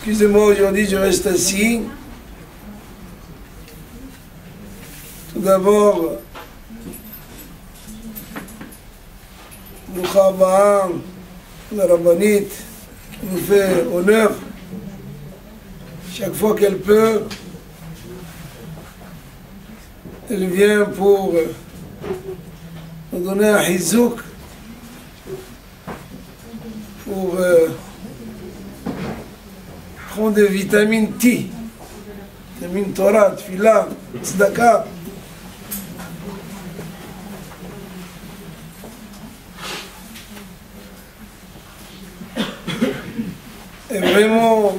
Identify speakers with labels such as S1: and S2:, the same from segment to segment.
S1: Excusez-moi, aujourd'hui je reste assis. Tout d'abord, Broucha Abaa, la rabbinite, qui nous fait honneur chaque fois qu'elle peut. Elle vient pour nous donner un hizouk, pour prendre des vitamines T, vitamines Torah, Tfila, Tzedaka. Et vraiment,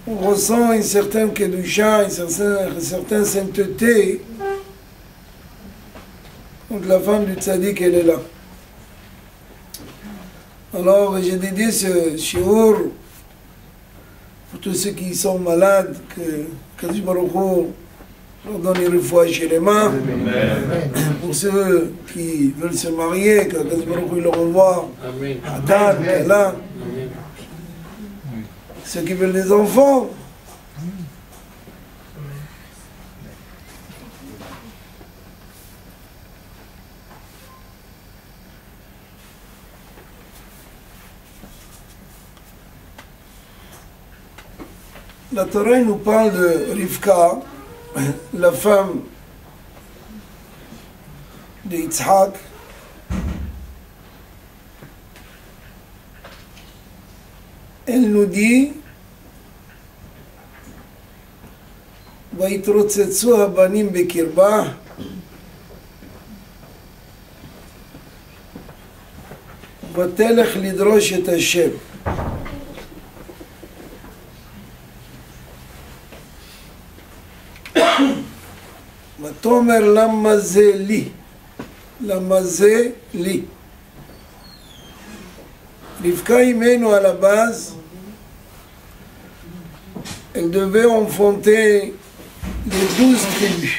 S1: on ressent une certaine kedusha, une certaine sainteté. Donc la femme du tzaddik, elle est là. Alors j'ai dédié ce shiur pour tous ceux qui sont malades, que Kadosh Baruch Hu leur donne une fois chez les mains. Pour ceux qui veulent se marier, que Kadosh Baruch Hu leur envoie Adan, Kala. Ceux qui veulent des enfants. La Torah nous parle de Rivka, la femme de Yitzhak. Elle nous dit ויתרוצצו הבנים בקרבה ותלך לדרוש את השם. ותאמר למה זה לי? למה זה לי? Rivka Imenu à la base, elle devait enfanter les 12 tribus.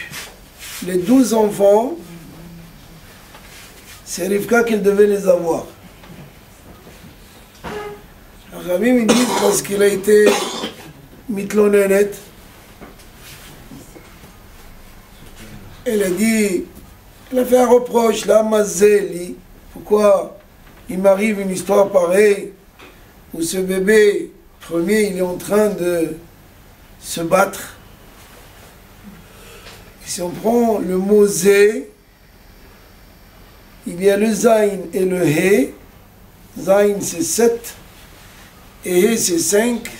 S1: Les 12 enfants, c'est Rivka qu'elle devait les avoir. Rabbi me dit parce qu'il a été mitlonenet. Elle a dit, elle a fait un reproche, la mazeli, pourquoi il m'arrive une histoire pareille où ce bébé premier il est en train de se battre. Et si on prend le mot zé, il y a le zain et le he. Zain c'est 7 et he c'est 5.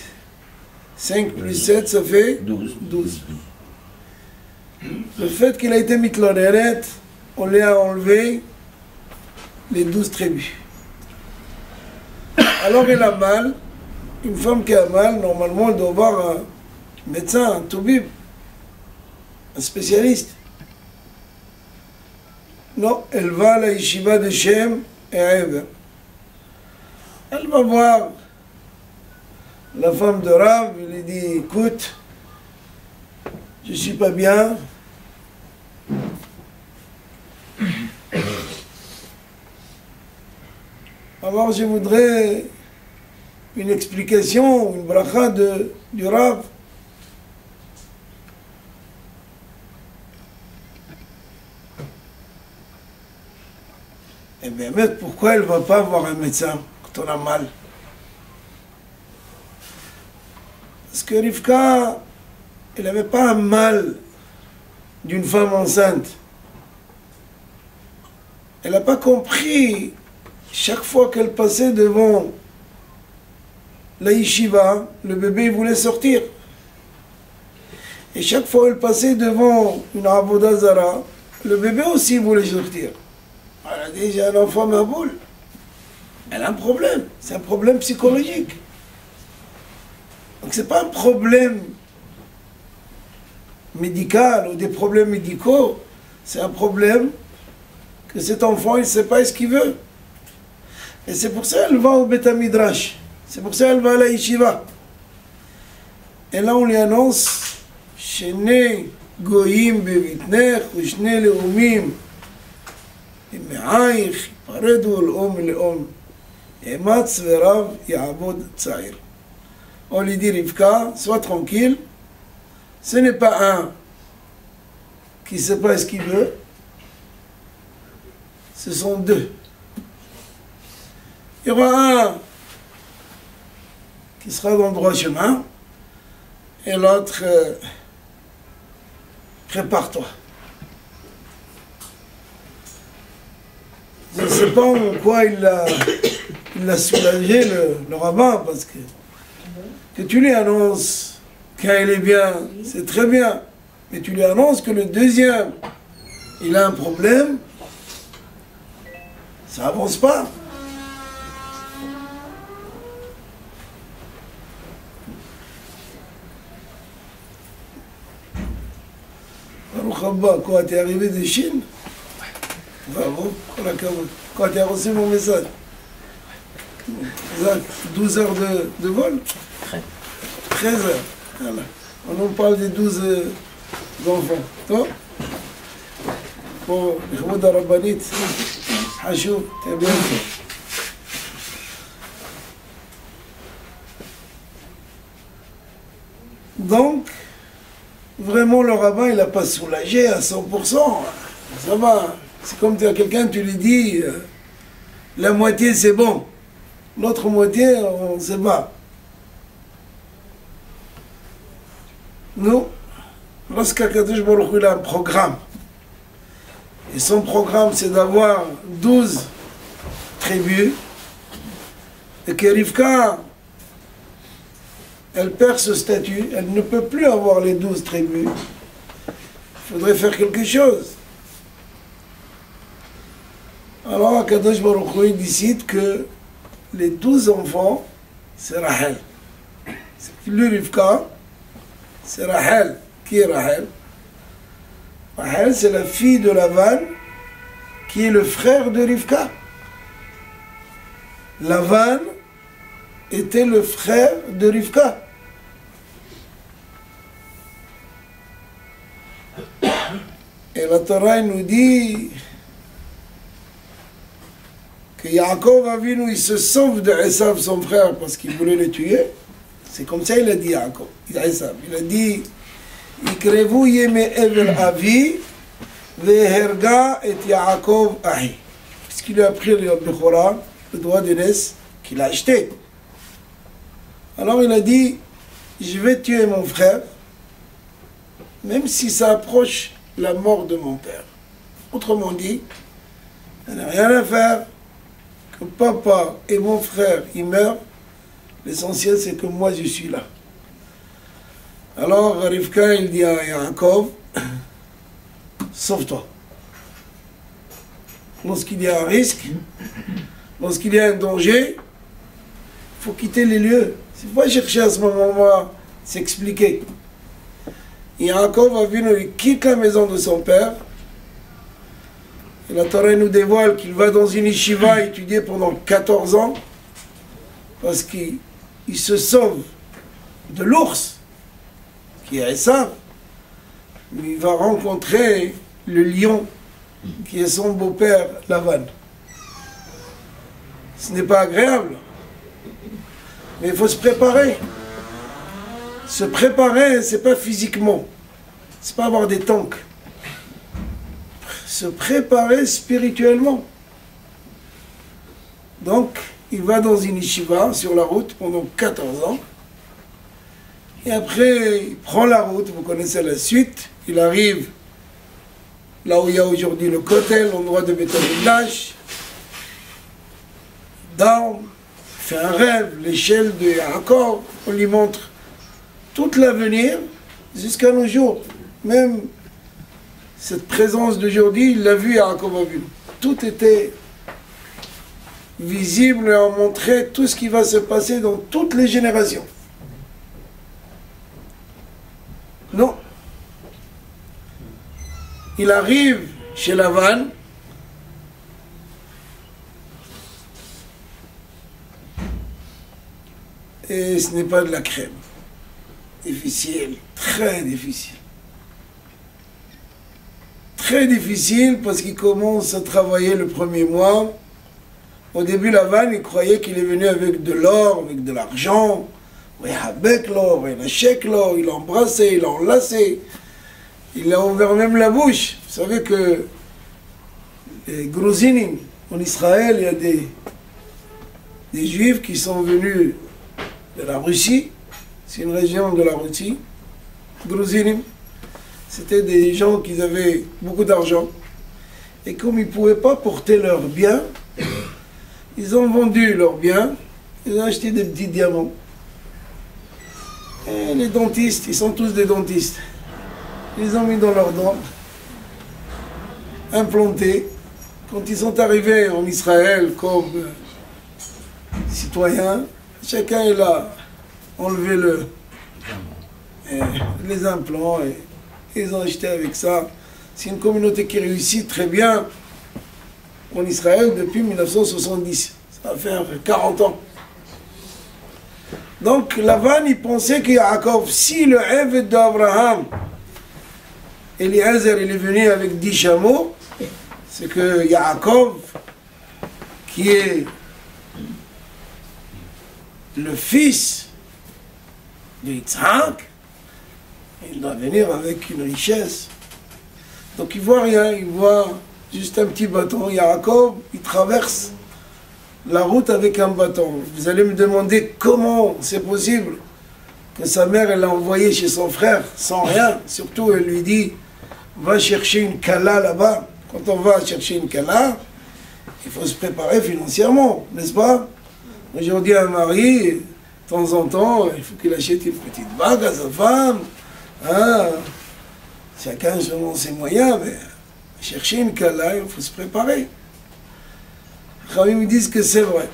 S1: 5 plus 7 ça fait 12. Le fait qu'il a été mitloneret, on lui a enlevé les 12 tribus. Alors elle a mal, une femme qui a mal, normalement elle doit avoir un médecin, un toubib, un spécialiste. Non, elle va à la yeshiva de Shem et Eber. Elle va voir la femme de Rav, elle lui dit, écoute, je suis pas bien. Alors je voudrais une explication, une bracha du Rav. Eh bien, mais pourquoi elle ne va pas voir un médecin quand on a mal? Parce que Rivka, elle n'avait pas un mal d'une femme enceinte. Elle n'a pas compris, chaque fois qu'elle passait devant la yeshiva, le bébé voulait sortir. Et chaque fois qu'elle passait devant une avoda zara, le bébé aussi voulait sortir. Elle a dit, j'ai un enfant ma boule. Elle a un problème, c'est un problème psychologique. Donc c'est pas un problème médical ou des problèmes médicaux, c'est un problème que cet enfant il ne sait pas ce qu'il veut. Et c'est pour ça qu'elle va au Beth Midrash, c'est pour ça qu'elle va à la yeshiva. Et là on lui annonce Shene goyim bevitnech ou shene leumim מעייך יפרדו לאום לאום, אמץ ורב יעבוד צעיר. On lui dit Rivka, sois tranquille, ce n'est pas un qui ne sait pas ce qu'il veut, ce sont deux. Il y aura un qui sera dans le droit chemin et l'autre, prépare-toi. Je ne sais pas en quoi il a soulagé le rabbin, parce que tu lui annonces qu'elle est bien, c'est très bien, mais tu lui annonces que le deuxième, il a un problème, ça avance pas. Baruch Abba, quoi, t'es arrivé de Chine? Bravo, quoi, t'as reçu mon message? 12 heures de vol? 13 heures. Voilà. On nous parle des 12 enfants. Toi? Pour Ihmoud Arabanit, Hachou, t'es bien fait. Donc, vraiment, le rabbin, il n'a pas soulagé à 100%. Ça va. C'est comme tu as quelqu'un, tu lui dis, la moitié c'est bon, l'autre moitié, on ne sait pas. Nous, lorsqu'Akadosh Baruch Hu a un programme, et son programme c'est d'avoir 12 tribus, et que Rivka, elle perd ce statut, elle ne peut plus avoir les 12 tribus, il faudrait faire quelque chose. Alors Akadosh Baruch Hu décide que les 12 enfants, c'est Rachel. C'est plus Rivka, c'est Rachel. Qui est Rachel? Rachel, c'est la fille de Lavan, qui est le frère de Rivka. Lavan était le frère de Rivka. Et la Torah nous dit que Yaakov Avinu, il se sauve de Esav, son frère, parce qu'il voulait le tuer. C'est comme ça il a dit Yaakov, Esav. Il a dit Ikrevu yeme evel avi veherga et Yaakov ahi. Puisqu'il lui a pris le Bechora, le droit d'aînesse, qu'il a acheté. Alors il a dit, je vais tuer mon frère, même si ça approche la mort de mon père. Autrement dit, il n'y a rien à faire. Que papa et mon frère, ils meurent, l'essentiel c'est que moi je suis là. Alors Rivka, il dit à Yaakov, sauve-toi. Lorsqu'il y a un risque, lorsqu'il y a un danger, il faut quitter les lieux. C'est pas chercher à ce moment-là, s'expliquer. Yaakov a vu, il quitte la maison de son père. Et la Torah nous dévoile qu'il va dans une yeshiva étudier pendant 14 ans parce qu'il se sauve de l'ours qui est Esav. Il va rencontrer le lion qui est son beau-père Lavan. Ce n'est pas agréable, mais il faut se préparer. Se préparer, c'est pas physiquement, c'est pas avoir des tanks. Se préparer spirituellement. Donc, il va dans une yeshiva sur la route pendant 14 ans. Et après, il prend la route, vous connaissez la suite. Il arrive là où il y a aujourd'hui le Kotel, l'endroit de Beth Amikdash. Il dort, il fait un rêve, l'échelle de Yaakov. On lui montre tout l'avenir jusqu'à nos jours. Même cette présence d'aujourd'hui, il l'a vu à Yaakov Avinu. Tout était visible et on montrait tout ce qui va se passer dans toutes les générations. Non. Il arrive chez Lavan. Et ce n'est pas de la crème. Difficile, très difficile. très difficile parce qu'il commence à travailler le premier mois. Au début, Lavan, il croyait qu'il est venu avec de l'or, avec de l'argent. Il a bec l'or, il a chèque l'or, il a embrassé, il a enlacé. Il a ouvert même la bouche. Vous savez que les Gruzinim, en Israël, il y a des Juifs qui sont venus de la Russie. C'est une région de la Russie. Gruzinim. C'était des gens qui avaient beaucoup d'argent. Et comme ils ne pouvaient pas porter leurs biens, ils ont vendu leurs biens, ils ont acheté des petits diamants. Et les dentistes, ils sont tous des dentistes. Ils les ont mis dans leurs dents, implantés. Quand ils sont arrivés en Israël comme citoyens, chacun il a enlevé les implants et ils ont acheté avec ça. C'est une communauté qui réussit très bien en Israël depuis 1970. Ça va faire 40 ans. Donc Lavan, il pensait que Yaakov, si le Eved d'Abraham, Eliezer, il est venu avec 10 chameaux, c'est que Yaakov, qui est le fils de Yitzhak, il doit venir avec une richesse. Donc il voit rien, il voit juste un petit bâton. Yaakov, il traverse la route avec un bâton. Vous allez me demander comment c'est possible que sa mère, elle l'a envoyé chez son frère sans rien. Surtout, elle lui dit, va chercher une kala là-bas. Quand on va chercher une kala, il faut se préparer financièrement, n'est-ce pas? Aujourd'hui, un mari, de temps en temps, il faut qu'il achète une petite bague à sa femme. Hein? Chacun selon ses moyens, mais chercher une kala, il faut se préparer. Les Khamim me disent que c'est vrai.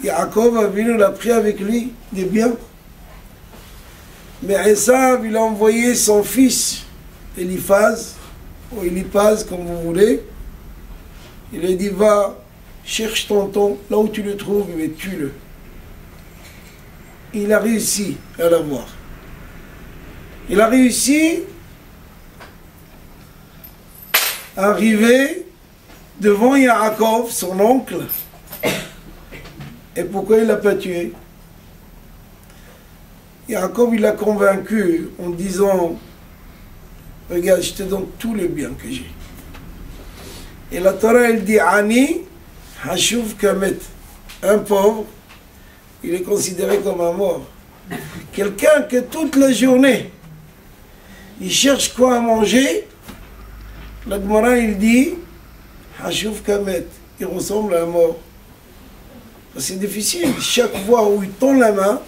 S1: Yaakov a venu, il a pris avec lui des biens. Mais Esav, il a envoyé son fils, Eliphaz, ou Eliphaz, comme vous voulez. Il a dit, va, cherche tonton, là où tu le trouves, mais tue-le. Il a réussi à l'avoir. Il a réussi à arriver devant Yaakov, son oncle. Et pourquoi il ne l'a pas tué? Yaakov, il l'a convaincu en disant, regarde, je te donne tous les biens que j'ai. Et la Torah, elle dit, Ani, Hashuv Kamet. Un pauvre, il est considéré comme un mort. Quelqu'un que toute la journée, il cherche quoi à manger, la Gemara, il dit, Hashuv Kamet, il ressemble à un mort. C'est difficile. Chaque fois où il tend la main,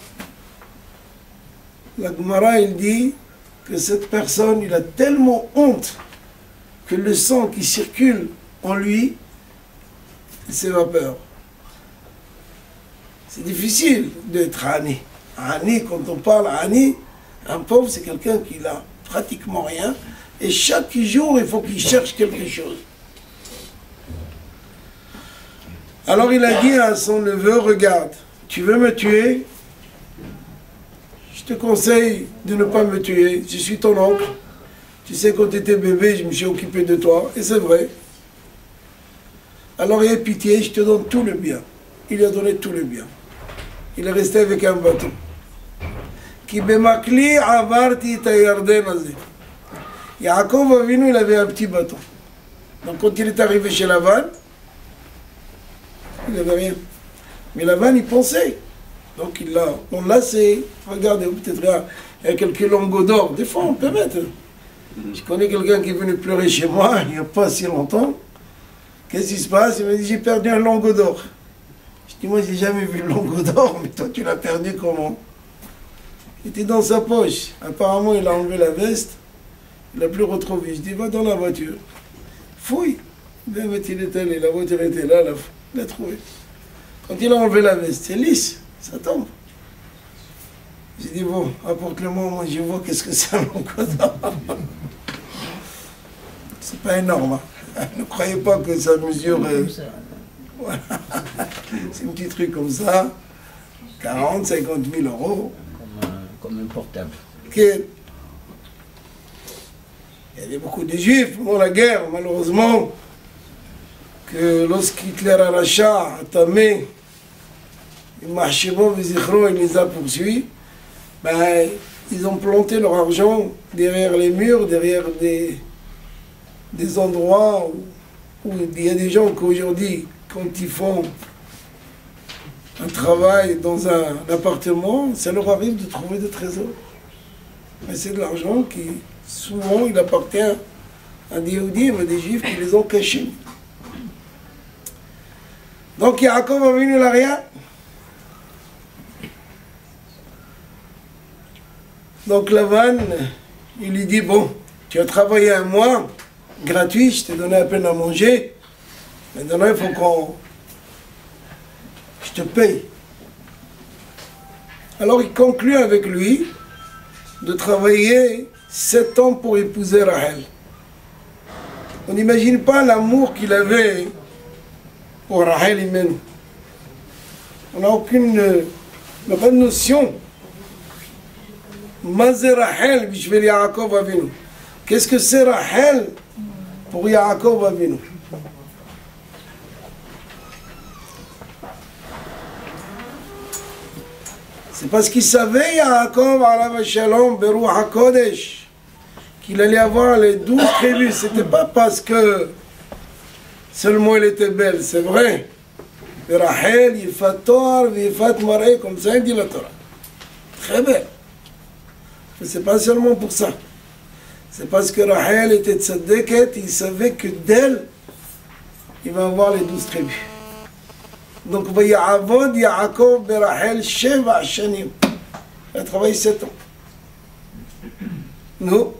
S1: la Gemara, il dit que cette personne, il a tellement honte que le sang qui circule en lui s'évapore. C'est difficile d'être Ani. Ani, quand on parle Ani, un pauvre, c'est quelqu'un qui n'a pratiquement rien. Et chaque jour, il faut qu'il cherche quelque chose. Alors il a dit à son neveu, regarde, tu veux me tuer? Je te conseille de ne pas me tuer. Je suis ton oncle. Tu sais, quand tu étais bébé, je me suis occupé de toi. Et c'est vrai. Alors aie pitié, je te donne tout le bien. Il lui a donné tout le bien. Il est resté avec un bâton. Qui bemakli avarti ta Yarden azé. Yaakov Avinu, il avait un petit bâton. Donc quand il est arrivé chez Lavan, il n'avait rien. Mais Lavan, il pensait. Donc il l'a enlacé. Regardez, peut-être il y a quelques lingots d'or. Des fois, on peut mettre. Je connais quelqu'un qui est venu pleurer chez moi il n'y a pas si longtemps. Qu'est-ce qui se passe? Il m'a dit, j'ai perdu un lingot d'or. Je dis, moi, je n'ai jamais vu le lingot d'or, mais toi, tu l'as perdu comment? Il était dans sa poche. Apparemment, il a enlevé la veste. Il ne l'a plus retrouvé. Je dis, va dans la voiture. Fouille. Bien, il est allé. La voiture était là. Il l'a trouvé. Quand il a enlevé la veste, c'est lisse. Ça tombe. J'ai dit, bon, apporte-le-moi, moi, je vois qu'est-ce que c'est un lingot d'or. C'est pas énorme. Hein. Ne croyez pas que ça mesure... Voilà. C'est un petit truc comme ça. 40, 50 000 euros.
S2: Comme un portable.
S1: Il y y a beaucoup de juifs pendant la guerre, malheureusement, que lorsqu'Hitler arracha à Tamé, Mahshebo Vizichro, il les a poursuivis, ben, ils ont planté leur argent derrière les murs, derrière des endroits où il y a des gens qu'aujourd'hui, quand ils font un travail dans un appartement, ça leur arrive de trouver des trésors. Mais c'est de l'argent qui, souvent, il appartient à des Yehoudim, à des Juifs qui les ont cachés. Donc Yaakov a venu là rien. Donc Lavan, il lui dit, bon, tu as travaillé un mois, gratuit, je t'ai donné à peine à manger, maintenant il faut je te paye. Alors il conclut avec lui de travailler 7 ans pour épouser Rahel. On n'imagine pas l'amour qu'il avait pour Rahel Imenu. On n'a pas de notion. Mazé Rahel, bishvel Yaakov Avinu. Qu'est-ce que c'est Rahel pour Yaakov Avinu? C'est parce qu'il savait, Yaakov, alav shalom, beruach hakodesh, qu'il allait avoir les 12 tribus. C'était pas parce que seulement elle était belle, c'est vrai. Rahel, Yifat Toar, Yifat Maré, comme ça il dit la Torah. Très belle. Mais c'est pas seulement pour ça. C'est parce que Rahel était tzadeket, il savait que d'elle, il va avoir les 12 tribus. Donc, Vayavod Yaakov Berahel Sheva Shanim. Il a travaillé 7 ans. Nous,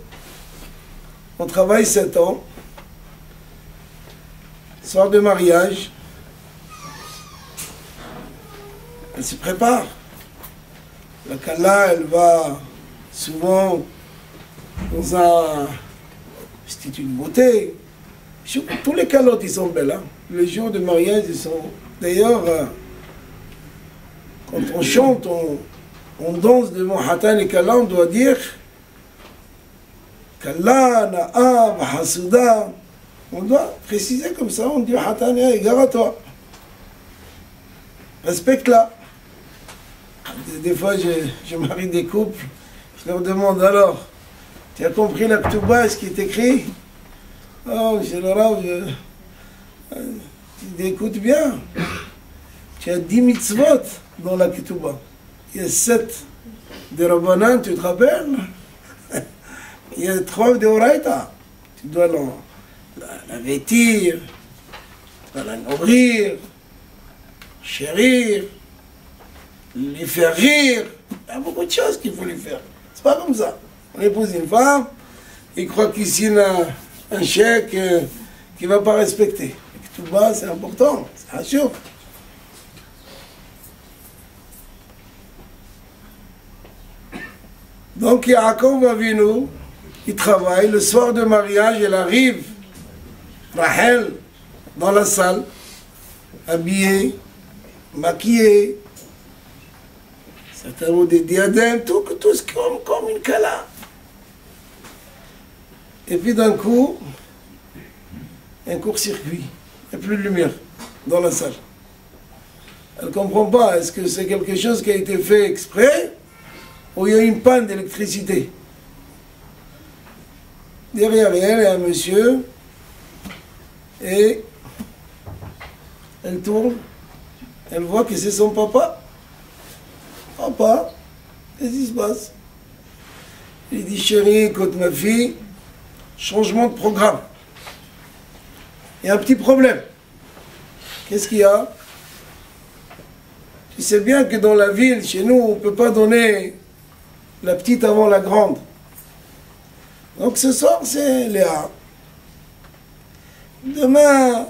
S1: on travaille 7 ans. Soir de mariage, elle se prépare. La Kala, elle va souvent dans un institut de beauté. Tous les calottes, ils sont belles. Hein? Les jours de mariage, ils sont... D'ailleurs, quand on chante, on danse devant Hatan et Kala, on doit dire Kala, Na'ab, Hasuda. On doit préciser comme ça, on dit Hatan, égare à toi. Respecte-la. Des fois, je marie des couples, je leur demande alors, tu as compris la Ketouba, ce qui est écrit? Oh, monsieur le Rav, tu écoutes bien. Tu as 10 mitzvot dans la Ketouba. Il y a 7 de Rabbanan, tu te rappelles? Il y a 3 de Oraita. Tu dois la vêtir, tu dois la nourrir, chérir, les faire rire. Il y a beaucoup de choses qu'il faut lui faire. C'est pas comme ça. On épouse une femme, il croit qu'ici il a un chèque qu'il ne va pas respecter. Tout bas, c'est important, c'est rassurant. Donc Yaakov Avinu, il travaille. Le soir de mariage, elle arrive, Rahel, dans la salle, habillée, maquillée, certainement des diadèmes, tout comme une Kala. Et puis d'un coup, un court-circuit. Il n'y a plus de lumière dans la salle. Elle ne comprend pas. Est-ce que c'est quelque chose qui a été fait exprès ou il y a une panne d'électricité? Derrière elle, il y a un monsieur et elle tourne. Elle voit que c'est son papa. Papa, qu'est-ce qui se passe? Il dit, chérie, écoute ma fille, changement de programme. Il y a un petit problème. Qu'est-ce qu'il y a? Tu sais bien que dans la ville, chez nous, on ne peut pas donner la petite avant la grande. Donc ce soir, c'est Léa. Demain,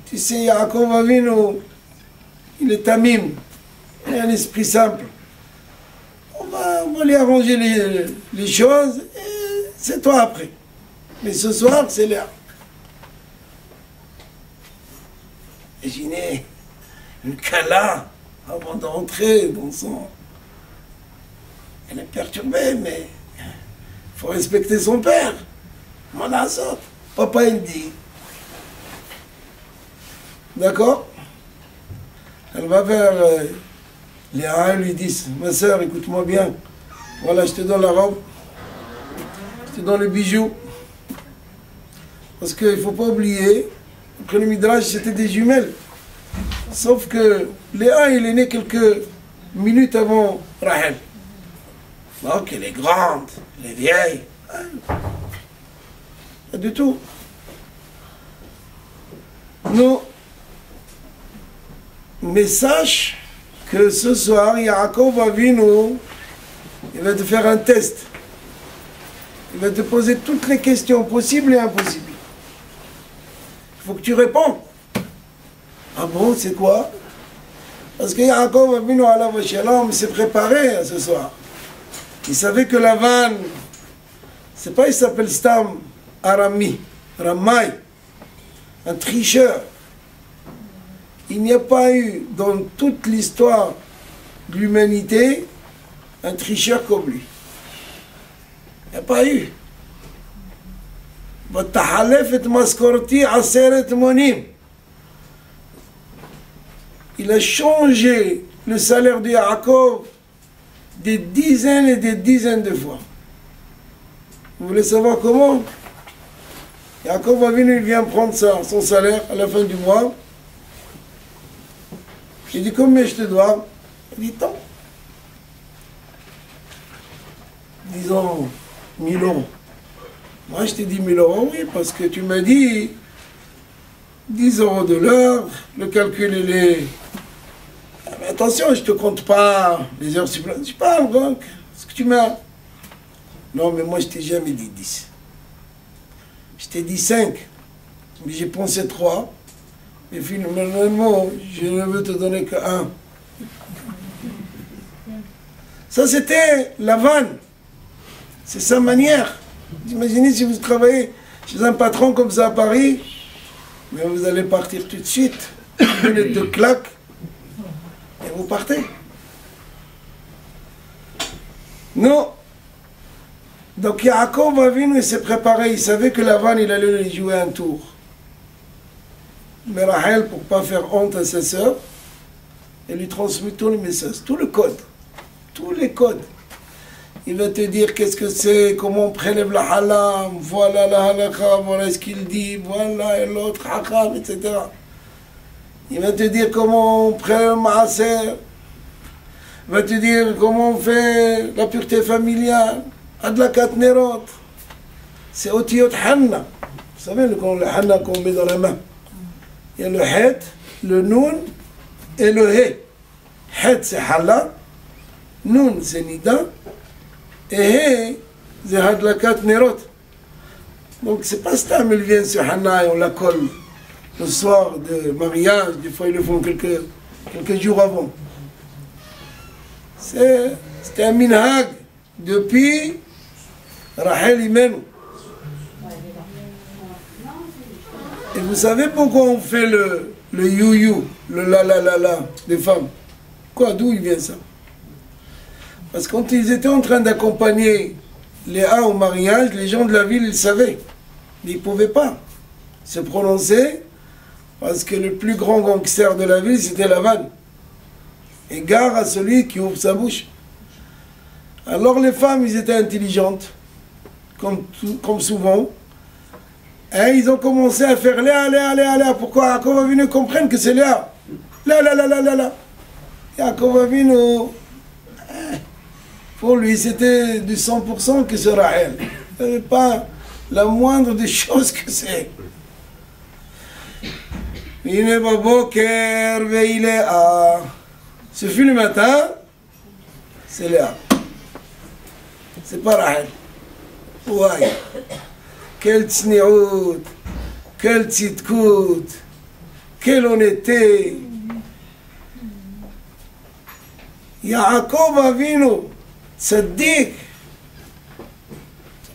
S1: tu sais, Yaakov Avinu, il est tamim. Il a un esprit simple. On va lui arranger les choses, et c'est toi après. Mais ce soir, c'est Léa. Imaginez une Kala avant d'entrer dans son... Elle est perturbée, mais il faut respecter son père. Mon assaut. Papa, il dit. D'accord? Elle va vers Léa, elle lui dit, ma soeur, écoute-moi bien. Voilà, je te donne la robe. Je te donne le bijou. Parce qu'il ne faut pas oublier que le Midrash, c'était des jumelles. Sauf que Léa, il est né quelques minutes avant Rahel. Donc, elle est grande, elle est vieille. Pas du tout. Non. Mais sache que ce soir, Yaakov Avinu, il va te faire un test. Il va te poser toutes les questions possibles et impossibles. Il faut que tu réponds. Ah bon, c'est quoi? Parce que Yaakov Avinu alav shalom s'est préparé à ce soir. Il savait que Lavan, c'est pas, il s'appelle Stam Arami, Ramai, un tricheur. Il n'y a pas eu dans toute l'histoire de l'humanité un tricheur comme lui. Il n'y a pas eu. Il a changé le salaire de Yaakov des dizaines et des dizaines de fois. Vous voulez savoir comment? Yaakov Avinu, il vient prendre son salaire à la fin du mois. Il dit, combien je te dois? Il dit, tant. Disons, 1000 euros. Moi, je t'ai dit 1000 euros, oui, parce que tu m'as dit 10 euros de l'heure, le calcul, il est... Mais attention, je ne te compte pas les heures supplémentaires. Je parle, donc, ce que tu m'as... Non, mais moi, je t'ai jamais dit 10. Je t'ai dit 5, mais j'ai pensé 3. Et finalement, je ne veux te donner que 1. Ça, c'était la vanne. C'est sa manière. Imaginez si vous travaillez chez un patron comme ça à Paris, mais vous allez partir tout de suite. Vous donnez 2 claques et vous partez. Non. Donc Yaakov Avinu, il s'est préparé. Il savait que la vanne, il allait lui jouer un tour. Mais Rahel, pour ne pas faire honte à sa sœur, elle lui transmet tous les messages, tout le code, tous les codes. Il va te dire qu'est-ce que c'est, comment on prélève la halam, voilà la halakha, voilà ce qu'il dit, voilà l'autre hakam, etc. Il va te dire comment on prélève le maaser, il va te dire comment on fait la pureté familiale, adlakat nerot, c'est otiyot hanna. Vous savez le hanna qu'on met dans la main. Il y a le het, le nun et le he. Het c'est hala, nun c'est nida, et he c'est hadlakat nerot. Donc c'est pas stam, il vient sur Hana et on la colle le soir de mariage, des fois ils le font quelques jours avant. C'était un minhag depuis Rahel Imenu. Et vous savez pourquoi on fait le you-you, le la, des femmes? Quoi, d'où il vient ça? Parce que quand ils étaient en train d'accompagner Léa au mariage, les gens de la ville, ils savaient. Mais ils ne pouvaient pas se prononcer parce que le plus grand gangster de la ville, c'était Lavan. Et gare à celui qui ouvre sa bouche. Alors les femmes, ils étaient intelligentes, comme souvent. Et ils ont commencé à faire Léa. Pourquoi Yaakov Avinu comprenne que c'est Léa? Là. Yaakov Avinu, pour lui, c'était du 100% que c'est Rahel. Il n'y avait pas la moindre des choses que c'est. Ce fut le matin, c'est Léa. C'est pas Rahel. Ouais. Quelle tsniout, quelle tzidkout, quelle honnêteté. Yaakov Avinu, tzaddik.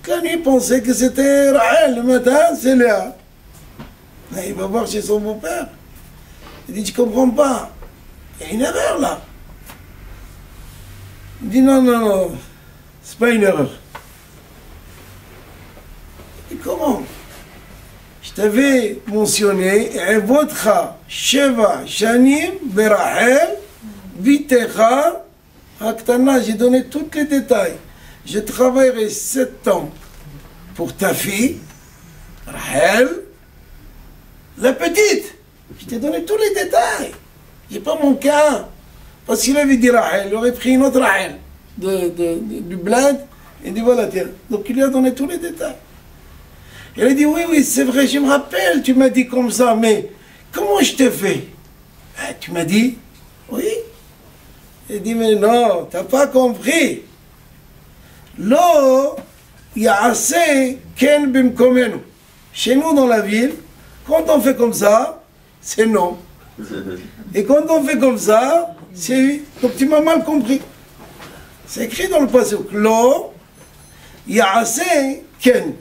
S1: Quand il pensait que c'était Rahel le matin, c'est Léa. Il va voir chez son beau-père. Il dit, je ne comprends pas. Il y a une erreur là. Il dit, non, c'est pas une erreur. Il dit, comment? Je t'avais mentionné, Evodcha, Sheva, Shanim, Berachel, Bitecha, Aktana, j'ai donné tous les détails. Je travaillerai 7 ans pour ta fille, Rachel, la petite. Je t'ai donné tous les détails. J'ai pas manqué un. Parce qu'il avait dit Rachel, il aurait pris une autre Rachel du bled et dit voilà, tiens. Donc il lui a donné tous les détails. Il a dit oui, oui, c'est vrai, je me rappelle, tu m'as dit comme ça, mais comment je t'ai fait? Tu m'as dit oui. Il dit mais non, t'as pas compris. Lo ya'aseh ken bimkomenu. Chez nous dans la ville, quand on fait comme ça, c'est non. Et quand on fait comme ça, c'est oui. Donc tu m'as mal compris. C'est écrit dans le pasuk. Lo ya'aseh ken.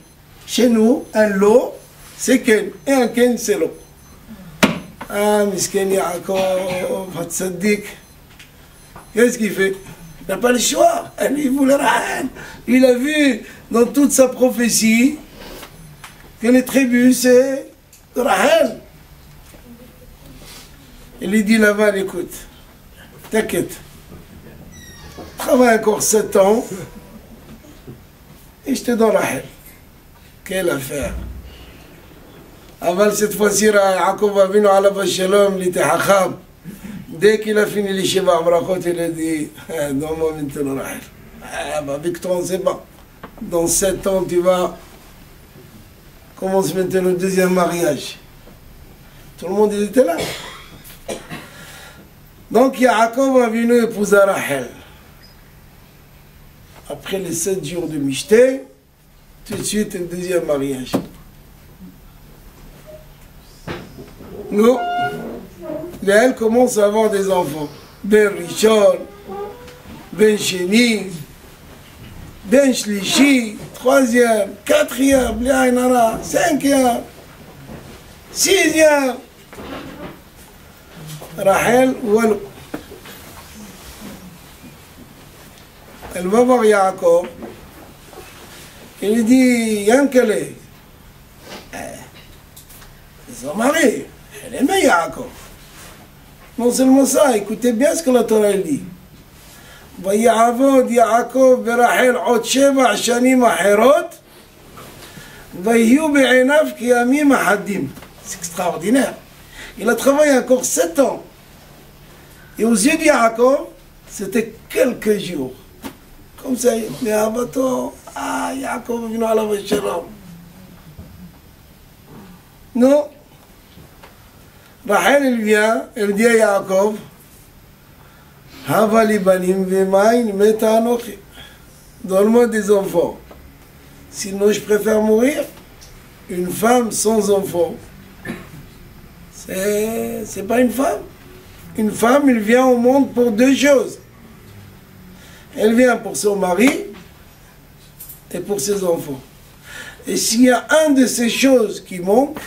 S1: Chez nous, un lo, c'est ken. Et un ken, c'est lo. Ah, misken Yaakov, Hatzadik. Qu'est-ce qu'il fait? Il n'a pas le choix. Il voulait rien. Il a vu dans toute sa prophétie que les tribus, c'est Rahel. Il lui dit là-bas, écoute, t'inquiète. Travaille encore 7 ans et je te donne Rahel. Quelle affaire. Avant cette fois-ci, Yaakov a venu à la Shalom, il était Hacham. Dès qu'il a fini les Sheva Brachot, il a dit donne-moi maintenant Rahel. Avec toi, on ne sait pas. Dans 7 ans, tu vas commencer maintenant le 2e mariage. Tout le monde il était là. Donc Yaakov a venu épouser Rahel. Après les 7 jours de Mishté, tout de suite un 2e mariage. Nous, elle commence à avoir des enfants. Ben Rishon, Ben Sheni, Ben Shlishi, 3e, 4e, Bliainara, 5e, 6e. Rahel, Walou. Elle va voir Yaakov. Il lui dit, Yankele, son mari, elle aimait Yaakov. Non seulement ça, écoutez bien ce que la Torah dit. ויעבוד יעקב ורחל עוד 7 שנים אחרות ויהיו בעיניו כימים אחדים. C'est extraordinaire. Il a travaillé encore 7 ans. Et aux yeux de Yaakov, c'était quelques jours. Comme ça, mais Abato, Yaakov est venu à la Shalom. Non. Rachel, elle vient, elle dit à Yaakov, Hava li banim v'main meta anochi. Donne-moi des enfants. Sinon, je préfère mourir. Une femme sans enfant, c'est pas une femme. Une femme, elle vient au monde pour 2 choses. Elle vient pour son mari et pour ses enfants. Et s'il y a un de ces choses qui manque,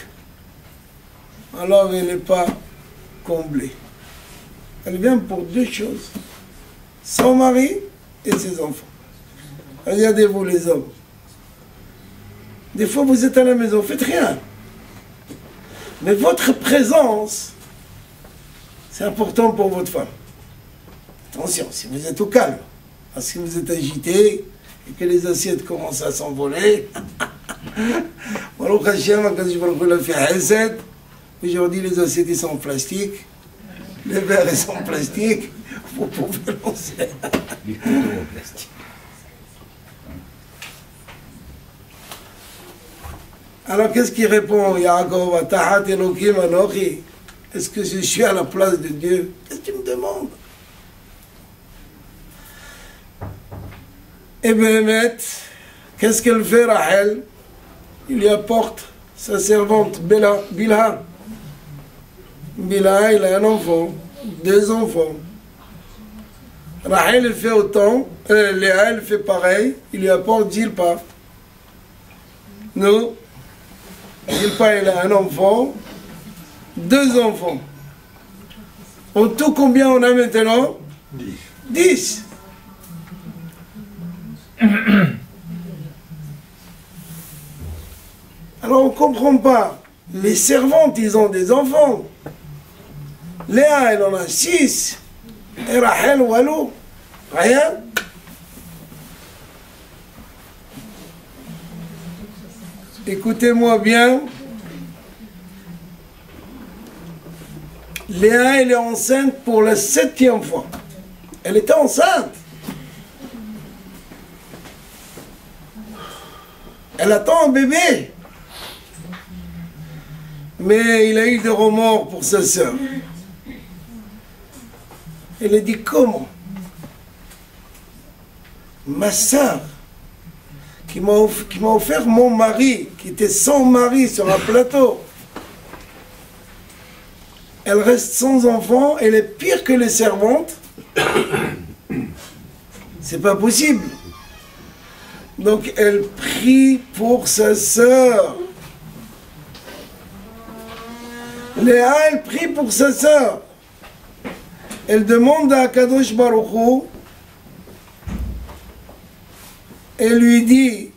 S1: alors elle n'est pas comblée. Elle vient pour 2 choses. Son mari et ses enfants. Regardez-vous les hommes. Des fois vous êtes à la maison, faites rien. Mais votre présence, c'est important pour votre femme. Attention, si vous êtes au calme, parce que vous êtes agité et que les assiettes commencent à s'envoler. Aujourd'hui, les assiettes sont en plastique, les verres sont en plastique, vous pouvez lancer. Alors qu'est-ce qu'il répond, Yaakov? Est-ce que je suis à la place de Dieu? Qu'est-ce que tu me demandes? Et bien, qu'est-ce qu'elle fait, Rachel? Il lui apporte sa servante, Bilha. Bilha, il a un enfant, 2 enfants. Rachel, elle fait autant, Léa, elle fait pareil, il lui apporte Zilpa. Nous, Zilpa, il a un enfant, 2 enfants. En tout, combien on a maintenant? 10. Alors on ne comprend pas. Les servantes, ils ont des enfants. Léa, elle en a 6. Et Rachel, Walou, rien. Écoutez-moi bien. Léa, elle est enceinte pour la 7e fois. Elle était enceinte. Elle attend un bébé. Mais il a eu des remords pour sa sœur. Elle a dit, comment? Ma sœur, qui m'a offert mon mari, qui était sans mari sur un plateau, elle reste sans enfant, elle est pire que les servantes. C'est pas possible. Donc elle prie pour sa sœur. Léa, elle prie pour sa sœur. Elle demande à Kadosh Baruch Hu, elle lui dit,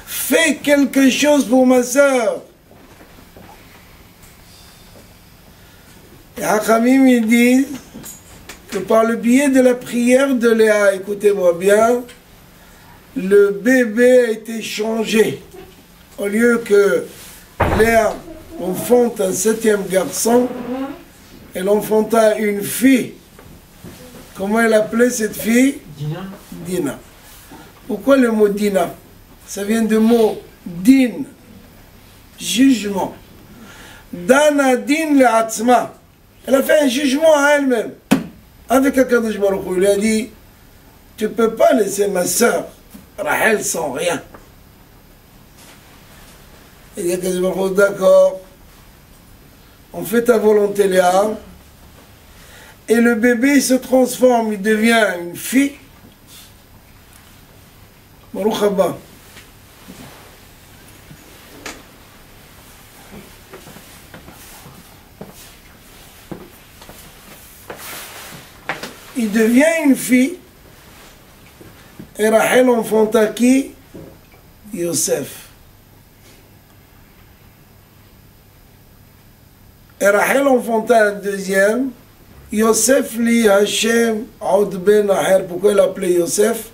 S1: fais quelque chose pour ma sœur. Et Hachamim, ils disent que par le biais de la prière de Léa, écoutez-moi bien, le bébé a été changé. Au lieu que Léa enfante un 7e garçon, elle enfanta une fille. Comment elle appelait cette fille?
S2: Dina.
S1: Dina. Pourquoi le mot Dina? Ça vient du mot din, jugement. Dana din le atzma. Elle a fait un jugement à elle-même. Avec Akadosh Baruch Hu, il a dit, tu ne peux pas laisser ma sœur, Rachel, sans rien. Et Akadosh Baruch Hu, d'accord, on fait ta volonté, Léa, et le bébé se transforme, il devient une fille. Baruch haba. Il devient une fille, et Rachel enfanta qui? Yosef. Et Rachel enfanta un deuxième, Yosef li Hashem Aud ben Aher. Pourquoi elle appelait Yosef?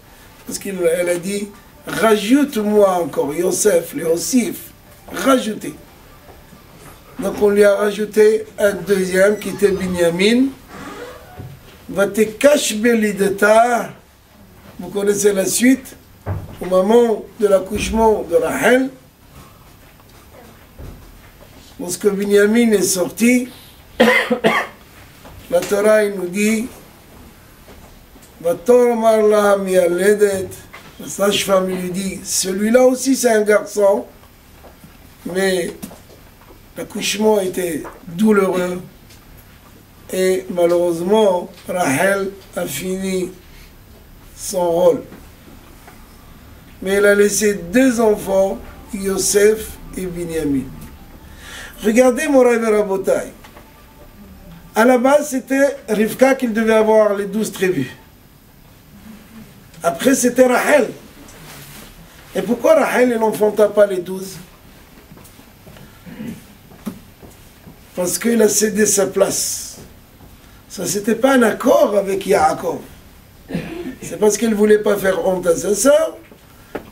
S1: Parce qu'elle a dit, rajoute-moi encore, Yosef, li Osif, rajoutez. Donc on lui a rajouté un deuxième qui était Binyamin. Vatekash belidata, vous connaissez la suite, au moment de l'accouchement de Rachel, lorsque Binyamin est sorti, la Torah il nous dit, Vatormar la mialedet, la sage-femme lui dit, celui-là aussi c'est un garçon, mais l'accouchement était douloureux. Et malheureusement, Rachel a fini son rôle. Mais elle a laissé 2 enfants, Yosef et Binyamin. Regardez Moray Rabotai. À la base, c'était Rivka qui devait avoir les 12 tribus. Après, c'était Rachel. Et pourquoi Rachel n'enfanta pas les 12? Parce qu'il a cédé sa place. Ça, c'était pas un accord avec Yaakov. C'est parce qu'elle ne voulait pas faire honte à sa sœur,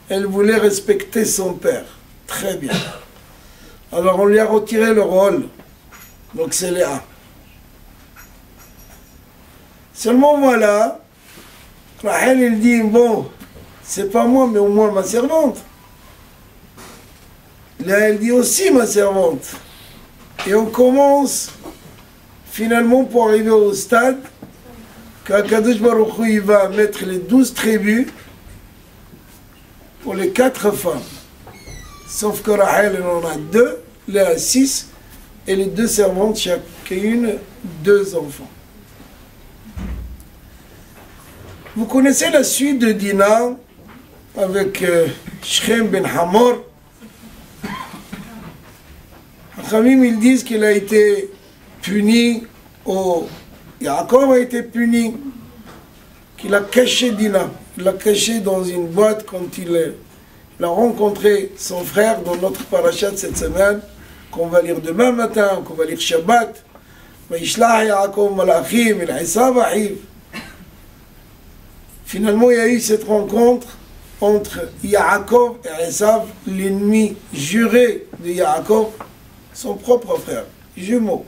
S1: elle voulait respecter son père. Très bien. Alors on lui a retiré le rôle. Donc c'est Léa. Seulement voilà, Rachel, il dit, bon, c'est pas moi, mais au moins ma servante. Léa, elle dit aussi ma servante. Et on commence finalement pour arriver au stade qu'Akadosh Baruch Hu, il va mettre les 12 tribus pour les 4 femmes. Sauf que Rachel, elle en a 2, Léa 6, et les 2 servantes, chacune 2 enfants. Vous connaissez la suite de Dina avec Shem ben Hamor. Khamim, ils disent qu'il a été puni, Yaakov a été puni, qu'il a caché Dina. Il l'a caché dans une boîte quand il il a rencontré son frère dans notre parachat cette semaine, qu'on va lire demain matin, qu'on va lire Shabbat. Finalement, il y a eu cette rencontre entre Yaakov et Esav, l'ennemi juré de Yaakov, son propre frère, jumeau.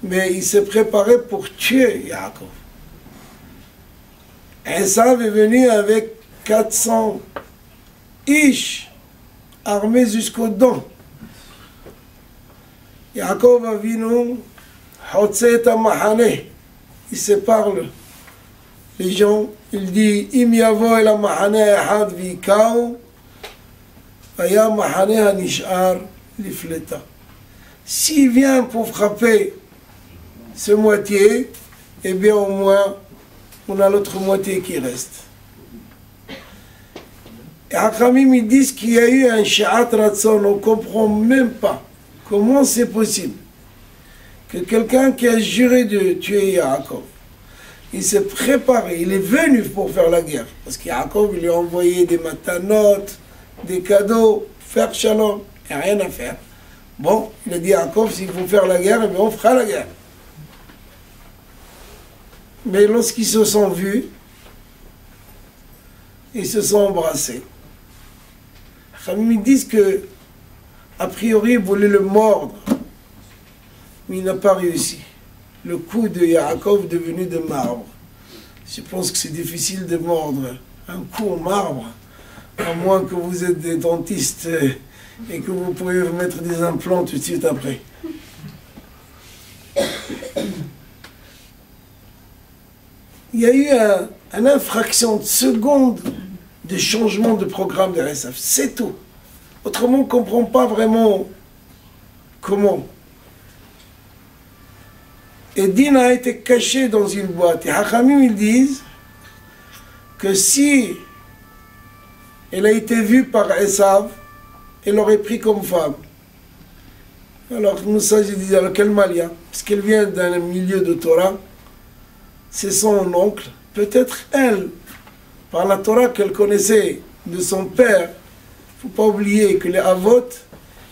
S1: Mais il s'est préparé pour tuer Yaakov. Esav est venu avec 400 ish armés jusqu'aux dents. Yaakov Avinu, Hotset Mahane, il sépare les gens, il dit Im yavo el Mahane Ehad Vikao, Aya Mahane Hanishar Lifleta. S'il vient pour frapper ce moitié, eh bien au moins on a l'autre moitié qui reste. Et Hakamim ils disent qu'il y a eu un Sha'at Ratson, on ne comprend même pas comment c'est possible que quelqu'un qui a juré de tuer Yaakov, il s'est préparé, il est venu pour faire la guerre. Parce qu'Yaakov, il lui a envoyé des matanotes, des cadeaux, faire shalom, il n'y a rien à faire. Bon, il a dit à Yaakov, s'il faut faire la guerre, eh bien on fera la guerre. Mais lorsqu'ils se sont vus, ils se sont embrassés. Ils disent que, a priori, il voulait le mordre, mais il n'a pas réussi. Le cou de Yaakov est devenu de marbre. Je pense que c'est difficile de mordre un cou en marbre, à moins que vous êtes des dentistes et que vous pouvez mettre des implants tout de suite après. Il y a eu une infraction de seconde de changement de programme de Esav. C'est tout. Autrement, on ne comprend pas vraiment comment. Et Dina a été caché dans une boîte. Et Hachamim, ils disent que si elle a été vue par Esav, elle l'aurait pris comme femme. Alors, Moussa, je disais, alors quel mal il y a? Parce qu'elle vient d'un milieu de Torah, c'est son oncle. Peut-être elle, par la Torah qu'elle connaissait de son père, il ne faut pas oublier que les Avot,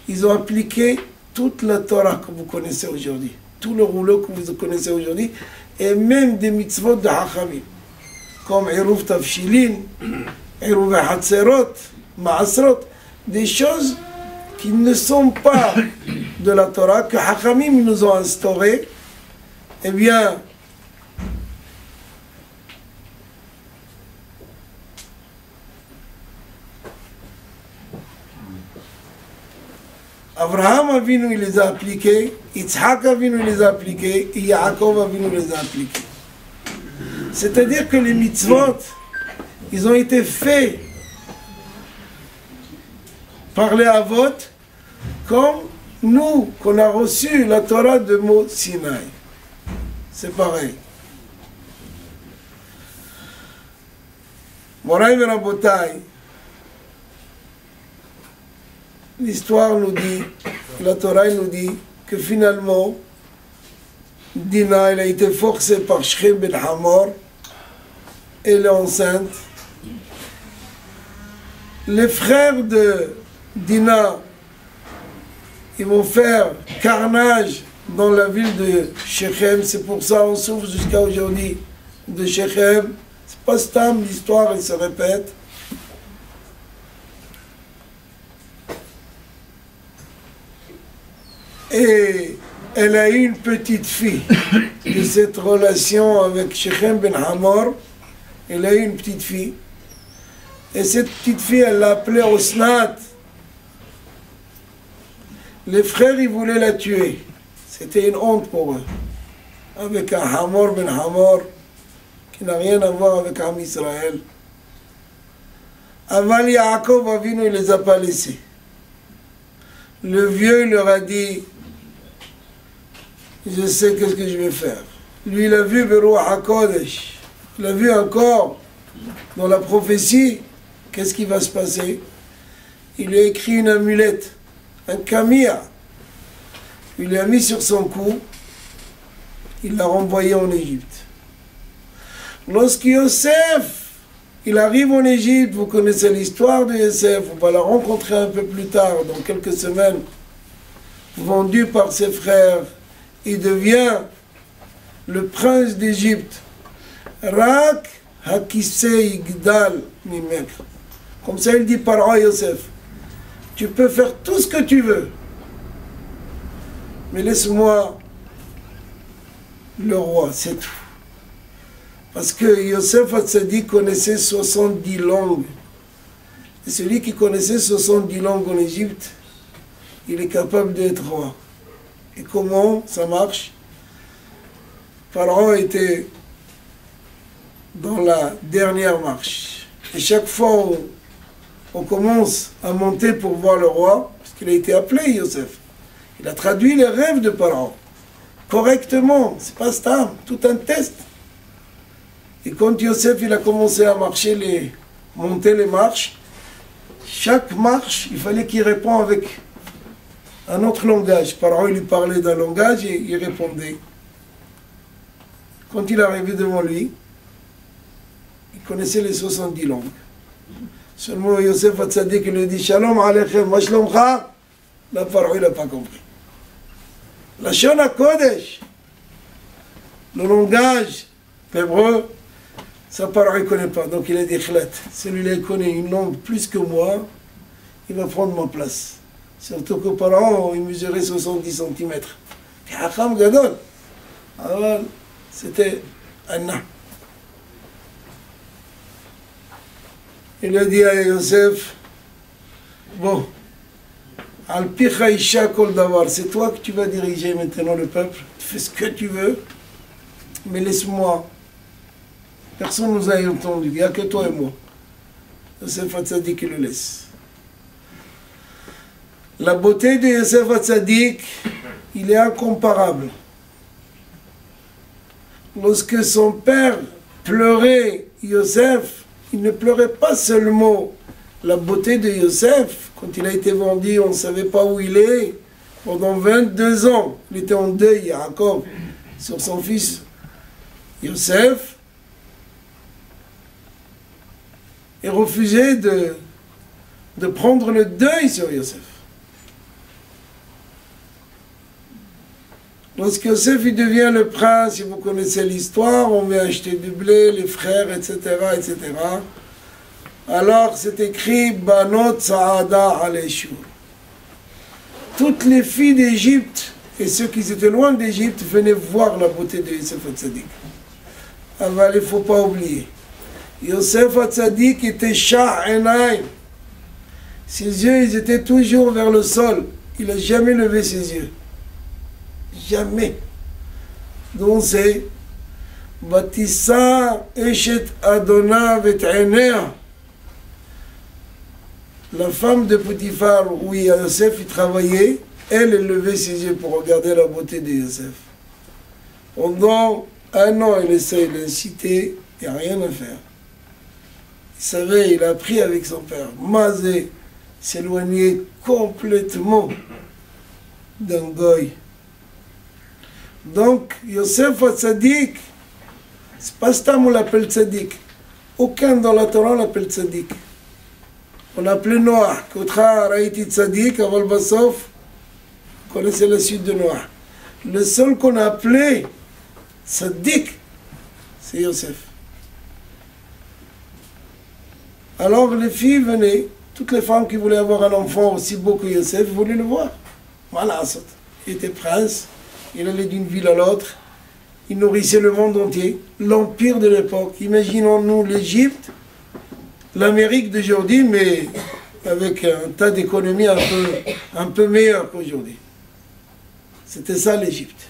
S1: ils ont appliqué toute la Torah que vous connaissez aujourd'hui. Tout le rouleau que vous connaissez aujourd'hui, et même des mitzvot de Hachamim, comme Eruv Tafshilin, Eruv Hatzerot, Maasrot, des choses qui ne sont pas de la Torah, que Hachamim nous ont instaurées. Eh bien, Abraham Avinu, il les a appliqués, Yitzhak Avinu, il les a appliqués, et Yaakov Avinu les a appliqués. C'est-à-dire que les mitzvot, ils ont été faits par les Avot, comme nous, qu'on a reçu la Torah de Mot Sinaï. C'est pareil. Moraï Rabotai, l'histoire nous dit, la Torah nous dit que finalement, Dina, elle a été forcée par Shechem ben Hamor, elle est enceinte. Les frères de Dina, ils vont faire carnage dans la ville de Shechem, c'est pour ça qu'on souffre jusqu'à aujourd'hui de Shechem. C'est pas Stam, l'histoire, elle se répète. Et elle a eu une petite fille de cette relation avec Shechem ben Hamor. Elle a eu une petite fille. Et cette petite fille, elle l'a appelée Osnat. Les frères, ils voulaient la tuer. C'était une honte pour eux. Avec un Hamor ben Hamor, qui n'a rien à voir avec Am Israël. Aval Yaakov Avinu, il ne les a pas laissés. Le vieux, il leur a dit, je sais qu'est-ce que je vais faire. Lui, il a vu Beruach HaKodesh. Il a vu encore dans la prophétie, qu'est-ce qui va se passer. Il lui a écrit une amulette, un kamia. Il l'a mis sur son cou, il l'a renvoyé en Égypte. Lorsque Yosef, Il arrive en Égypte, vous connaissez l'histoire de Yosef, on va la rencontrer un peu plus tard, dans quelques semaines. Vendu par ses frères, il devient le prince d'Égypte. Rak hakisei gdal mimek. Comme ça il dit par Yosef, tu peux faire tout ce que tu veux, mais laisse-moi le roi, c'est tout. Parce que Yosef Hatzadik connaissait 70 langues. Et celui qui connaissait 70 langues en Égypte, il est capable d'être roi. Et comment ça marche? Pharaon était dans la dernière marche. Et chaque fois on commence à monter pour voir le roi, parce qu'il a été appelé Yosef. Il a traduit les rêves de Pharaon correctement, c'est pas stam, tout un test. Et quand Yosef il a commencé à marcher, monter les marches, chaque marche, il fallait qu'il réponde avec un autre langage. Pharaon il lui parlait d'un langage et il répondait. Quand il est arrivé devant lui, il connaissait les 70 langues. Seulement Yosef Hatzadik il lui dit Shalom Aleichem, ma shlomcha. Là, Pharaon il n'a pas compris. La Shon HaKodesh, le langage hébreu, ça Pharaon il ne connaît pas. Donc il a dit Khlat, celui-là il connaît une langue plus que moi, il va prendre ma place. Surtout que Pharaon il mesurait 70 cm. Hacham Gadol. Alors, c'était un nain. Il a dit à Yosef, bon, Al-Picha Isha Kol Davar, c'est toi que tu vas diriger maintenant le peuple, tu fais ce que tu veux, mais laisse-moi. Personne ne nous a entendu, il n'y a que toi et moi. Yosef Hatzadik il le laisse. La beauté de Yosef Hatzadik, il est incomparable. Lorsque son père pleurait Yosef, il ne pleurait pas seulement la beauté de Yosef. Quand il a été vendu, on ne savait pas où il est. Pendant 22 ans, il était en deuil, Yaakov, sur son fils Yosef. Et refusait de prendre le deuil sur Yosef. Lorsque Yosef il devient le prince, si vous connaissez l'histoire, on vient acheter du blé, les frères, etc., etc. Alors c'est écrit Banot Saada Aleshur. Toutes les filles d'Égypte et ceux qui étaient loin d'Égypte venaient voir la beauté de Yosef Hatzadik. Alors il ne faut pas oublier. Yosef Hatzadik était Shah Enaim. Ses yeux ils étaient toujours vers le sol. Il n'a jamais levé ses yeux. Jamais. Donc c'est Batissa Eshet Adona Vet'enea. La femme de Potiphar, où Yosef il travaillait, elle levait ses yeux pour regarder la beauté de Yosef. Pendant un an, elle essaye d'inciter, il n'y a rien à faire. Il savait, il a appris avec son père. Mazé s'éloignait complètement d'un goy. Donc, Yosef Hatzadik, c'est pas Stam on l'appelle Tzadik. Aucun dans la Torah l'appelle Tzadik. On l'appelait Noah. Kotra Raïti Tzadik, Aval Bassof, vous connaissez la suite de Noah. Le seul qu'on a appelé Tzadik, c'est Yosef. Alors les filles venaient, toutes les femmes qui voulaient avoir un enfant aussi beau que Yosef voulaient le voir. Voilà, il était prince, il allait d'une ville à l'autre, il nourrissait le monde entier, l'empire de l'époque. Imaginons-nous l'Égypte, l'Amérique d'aujourd'hui, mais avec un tas d'économies un peu meilleures qu'aujourd'hui. C'était ça l'Égypte.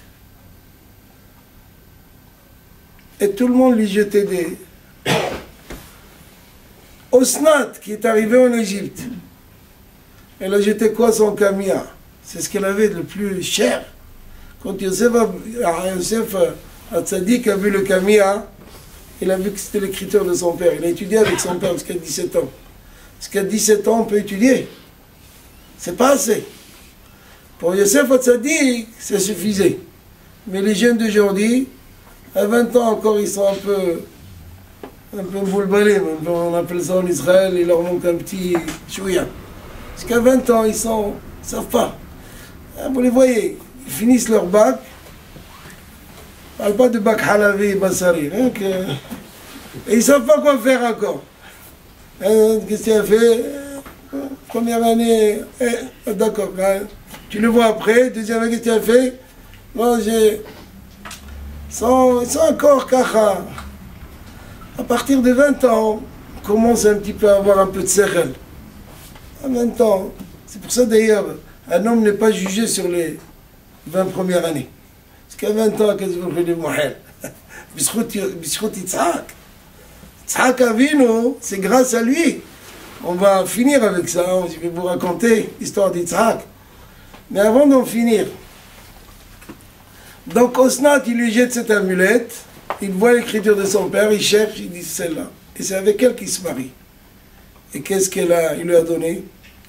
S1: Et tout le monde lui jetait des... Osnat, qui est arrivé en Égypte, elle a jeté quoi? Son camia. C'est ce qu'elle avait de plus cher. Quand Yosef Hatzadik a vu le camia, il a vu que c'était l'écriture de son père. Il a étudié avec son père jusqu'à 17 ans. Jusqu'à 17 ans, on peut étudier. C'est pas assez. Pour Yosef Hatzadik, ça suffisait. Mais les jeunes d'aujourd'hui, à 20 ans encore, ils sont un peu un peu boulbalés, on appelle ça en Israël, il leur manque un petit chouïa. Parce qu'à 20 ans, ils ne savent pas. Vous les voyez, ils finissent leur bac. Je ne parle pas de bac halavi, bassari. Rien que... Et ils ne savent pas quoi faire encore. Qu'est-ce que tu as fait? Première année, d'accord. Tu le vois après. Deuxième année, qu'est-ce que tu as fait? Moi, j'ai... Sans encore cacha. À partir de 20 ans, on commence un petit peu à avoir un peu de sérel. À 20 ans, c'est pour ça d'ailleurs, un homme n'est pas jugé sur les 20 premières années. Parce qu'à 20 ans, qu'est-ce que vous faites de Mohel? Bishkut Yitzhak. Yitzhak Avinu, c'est grâce à lui. On va finir avec ça, je vais vous raconter l'histoire d'Yitzhak. Mais avant d'en finir, donc Osnat, il lui jette cette amulette, il voit l'écriture de son père, il cherche, il dit celle-là. Et c'est avec elle qu'il se marie. Et qu'est-ce qu'il lui a donné?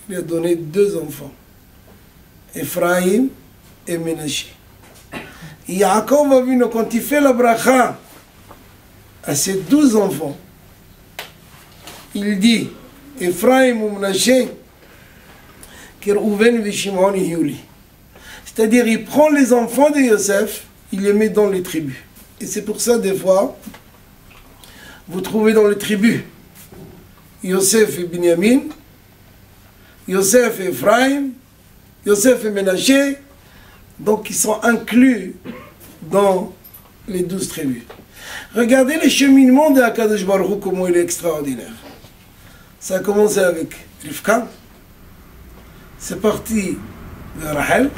S1: Il lui a donné 2 enfants, Ephraim et Ménaché. Yaakov Avinu, quand il fait la bracha à ses 12 enfants, il dit Ephraim ou Ménaché, Kerouven Vishimon et Yuli. C'est-à-dire, il prend les enfants de Yosef, il les met dans les tribus. Et c'est pour ça, des fois, vous trouvez dans les tribus Yosef et Binyamin, Yosef et Ephraim, Yosef et Ménaché, donc ils sont inclus dans les 12 tribus. Regardez le cheminement de Akadosh Baruch Hu, comment il est extraordinaire. Ça a commencé avec Rivka, c'est parti de Rachel.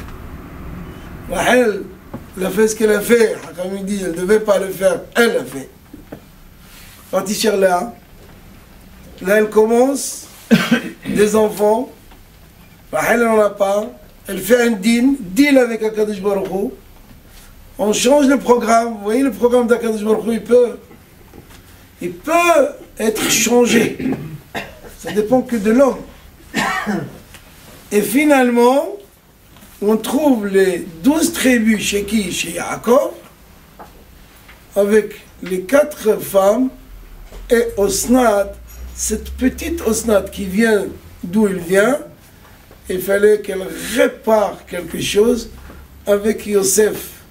S1: Rachel, elle a fait ce qu'elle a fait, comme il dit, elle ne devait pas le faire, elle l'a fait. Parti chez Léa, là elle commence, des enfants, Rachel n'en a pas, elle fait un deal avec Akadosh Baruch Hu, on change le programme, vous voyez le programme d'Akadosh Baruch Hu, il peut être changé, ça dépend que de l'homme. Et finalement, on trouve les 12 tribus chez qui? Chez Yaakov, avec les 4 femmes et Osnat, cette petite Osnat qui vient d'où il vient, il fallait qu'elle répare quelque chose avec Yosef,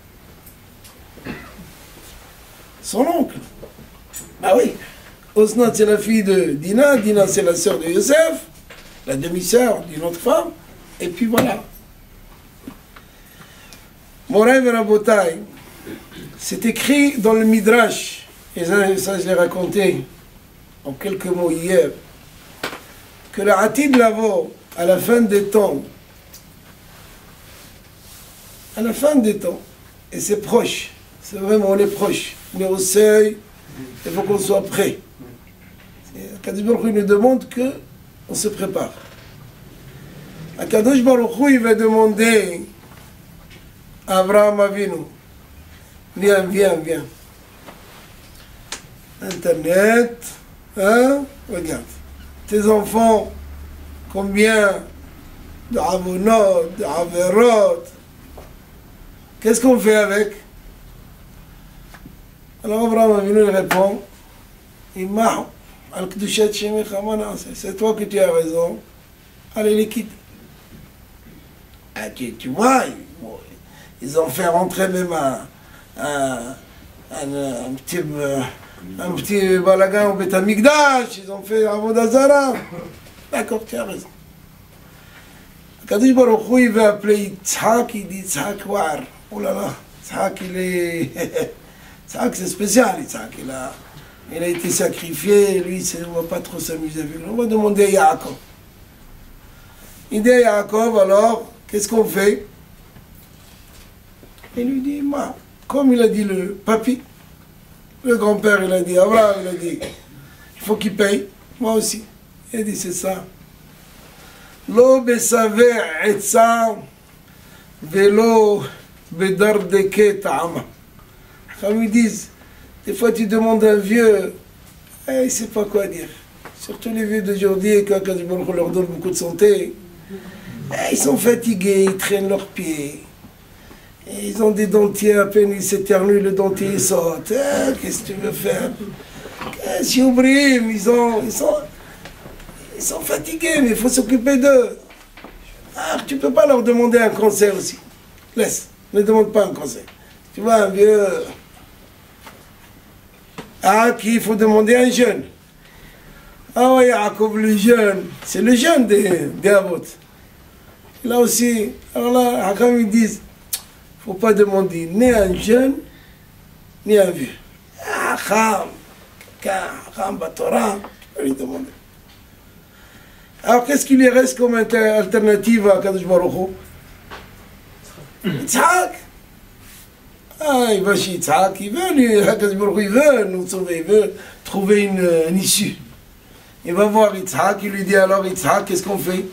S1: son oncle. Ah oui, Osnat c'est la fille de Dina, Dina c'est la sœur de Yosef, la demi-sœur d'une autre femme, et puis voilà. Moray Verabotai, c'est écrit dans le Midrash, et ça je l'ai raconté en quelques mots hier, que le Atid Lavo, à la fin des temps, et c'est proche, c'est vraiment, on est proche, on est au seuil, il faut qu'on soit prêt. Akadosh Baruch Hu nous demande qu'on se prépare. Akadosh Baruch Hu, il va demander à Abraham Avinu, viens. Internet, hein? Regarde, tes enfants, combien de avonot, de averot, qu'est-ce qu'on fait avec? Alors Abraham Avinu il répond, c'est toi que tu as raison, allez les quitte. Tu vois, ils ont fait rentrer même un petit balagan au Beth Amikdash, ils ont fait Avodah Zara. D'accord, tu as raison. Kadosh Baruch Hu, il veut appeler Yitzhak, il dit Yitzhak War. Oh là là, Yitzhak, il est... Yitzhak, c'est spécial, Yitzhak. Il a été sacrifié, lui, on ne va pas trop s'amuser avec lui. On va demander à Yaakov. Il dit à Yaakov, alors, qu'est-ce qu'on fait? Il lui dit, moi, comme il a dit le papy, le grand-père, il a dit, Abraham, il a dit, il faut qu'il paye, moi aussi. Il a dit, c'est ça. Lo besaver etza velo bedardeke ta'ama. Comme ils disent, des fois tu demandes à un vieux, il ne sait pas quoi dire. Surtout les vieux d'aujourd'hui, quand on leur donne beaucoup de santé, ils sont fatigués, ils traînent leurs pieds. Ils ont des dentiers, à peine ils s'éternuent, le dentier saute. Qu'est-ce que tu veux faire? Si Oubrim, ils sont fatigués, mais il faut s'occuper d'eux. Ah, tu ne peux pas leur demander un conseil aussi. Laisse, ne demande pas un conseil. Tu vois, un vieux... Ah, qu'il faut demander à un jeune. Ah oui, Yaakov le jeune, c'est le jeune des Avot. Là aussi, alors là, Hakam ils disent, il ne faut pas demander ni un jeune, ni un vieux. Hakam, Hakam Batora, tu peux lui demander. Alors qu'est-ce qu'il lui reste comme alternative à Kadosh Baruch Hu? Yitzhak. Ah, il va chez Yitzhak, il veut, lui, Kadosh Baruch Hu, il veut nous sauver, il veut trouver une issue. Il va voir Yitzhak, il lui dit alors Yitzhak, qu'est-ce qu'on fait?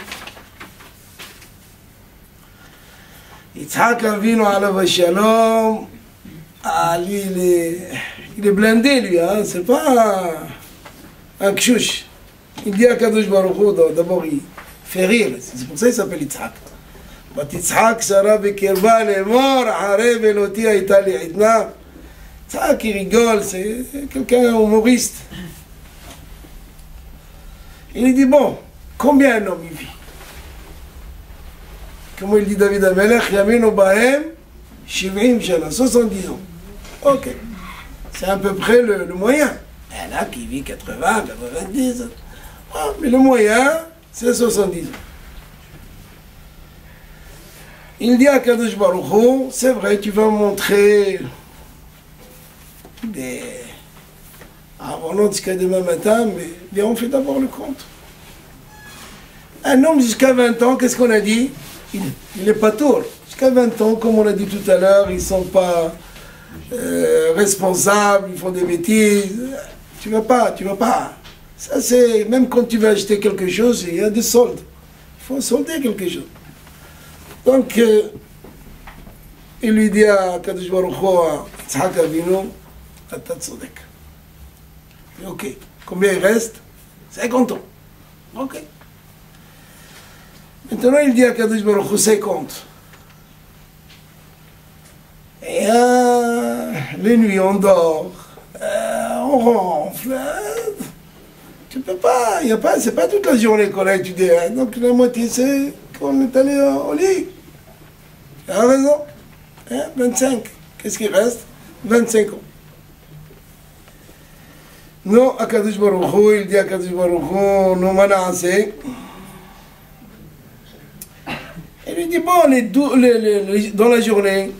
S1: Yitzhak Avinu alav shalom, ah, lui, il est blindé, lui, hein? C'est pas un kshouch. Il dit à Kadosh Baruch Hu, d'abord il fait rire, c'est pour ça qu'il s'appelle Yitzhak. Yitzhak sara bekirba lemor, harev eloti haïta li'idna. Yitzhak, il rigole, c'est quelqu'un humoriste. Il lui dit, bon, combien un homme il vit? Comment il dit David Amelech, Yaminu Bahem, 70 ans. Ok. C'est à peu près le moyen. Il y en a qui vit 80, 90 ans. Ah, mais le moyen, c'est 70 ans. Il dit à Kadosh Baruch Hu, c'est vrai, tu vas me montrer des... Avant jusqu'à demain matin, mais bien, on fait d'abord le compte. Un homme jusqu'à 20 ans, qu'est-ce qu'on a dit? Il n'est pas tour. Jusqu'à 20 ans, comme on a dit tout à l'heure, ils ne sont pas responsables, ils font des bêtises. Tu vas pas. Ça, c'est, même quand tu veux acheter quelque chose, il y a des soldes. Il faut solder quelque chose. Donc, il lui dit à Kadosh Baruch Hu, à Yitzhak Avinu, Ata tzodek. Ok. Combien il reste? 50 ans. Ok. Maintenant, il dit à Kadosh Baruch Hu 50. Et les nuits, on dort, on ronfle. Tu peux pas, c'est pas toute la journée qu'on a étudié. Hein. Donc la moitié, c'est qu'on est allé au lit. Tu as raison. Hein? 25. Qu'est-ce qui reste? 25 ans. Non, à Kadosh Baruch Hu, il dit à Kadosh Baruch Hu, non, manassé. Il lui dit, bon, dans la journée,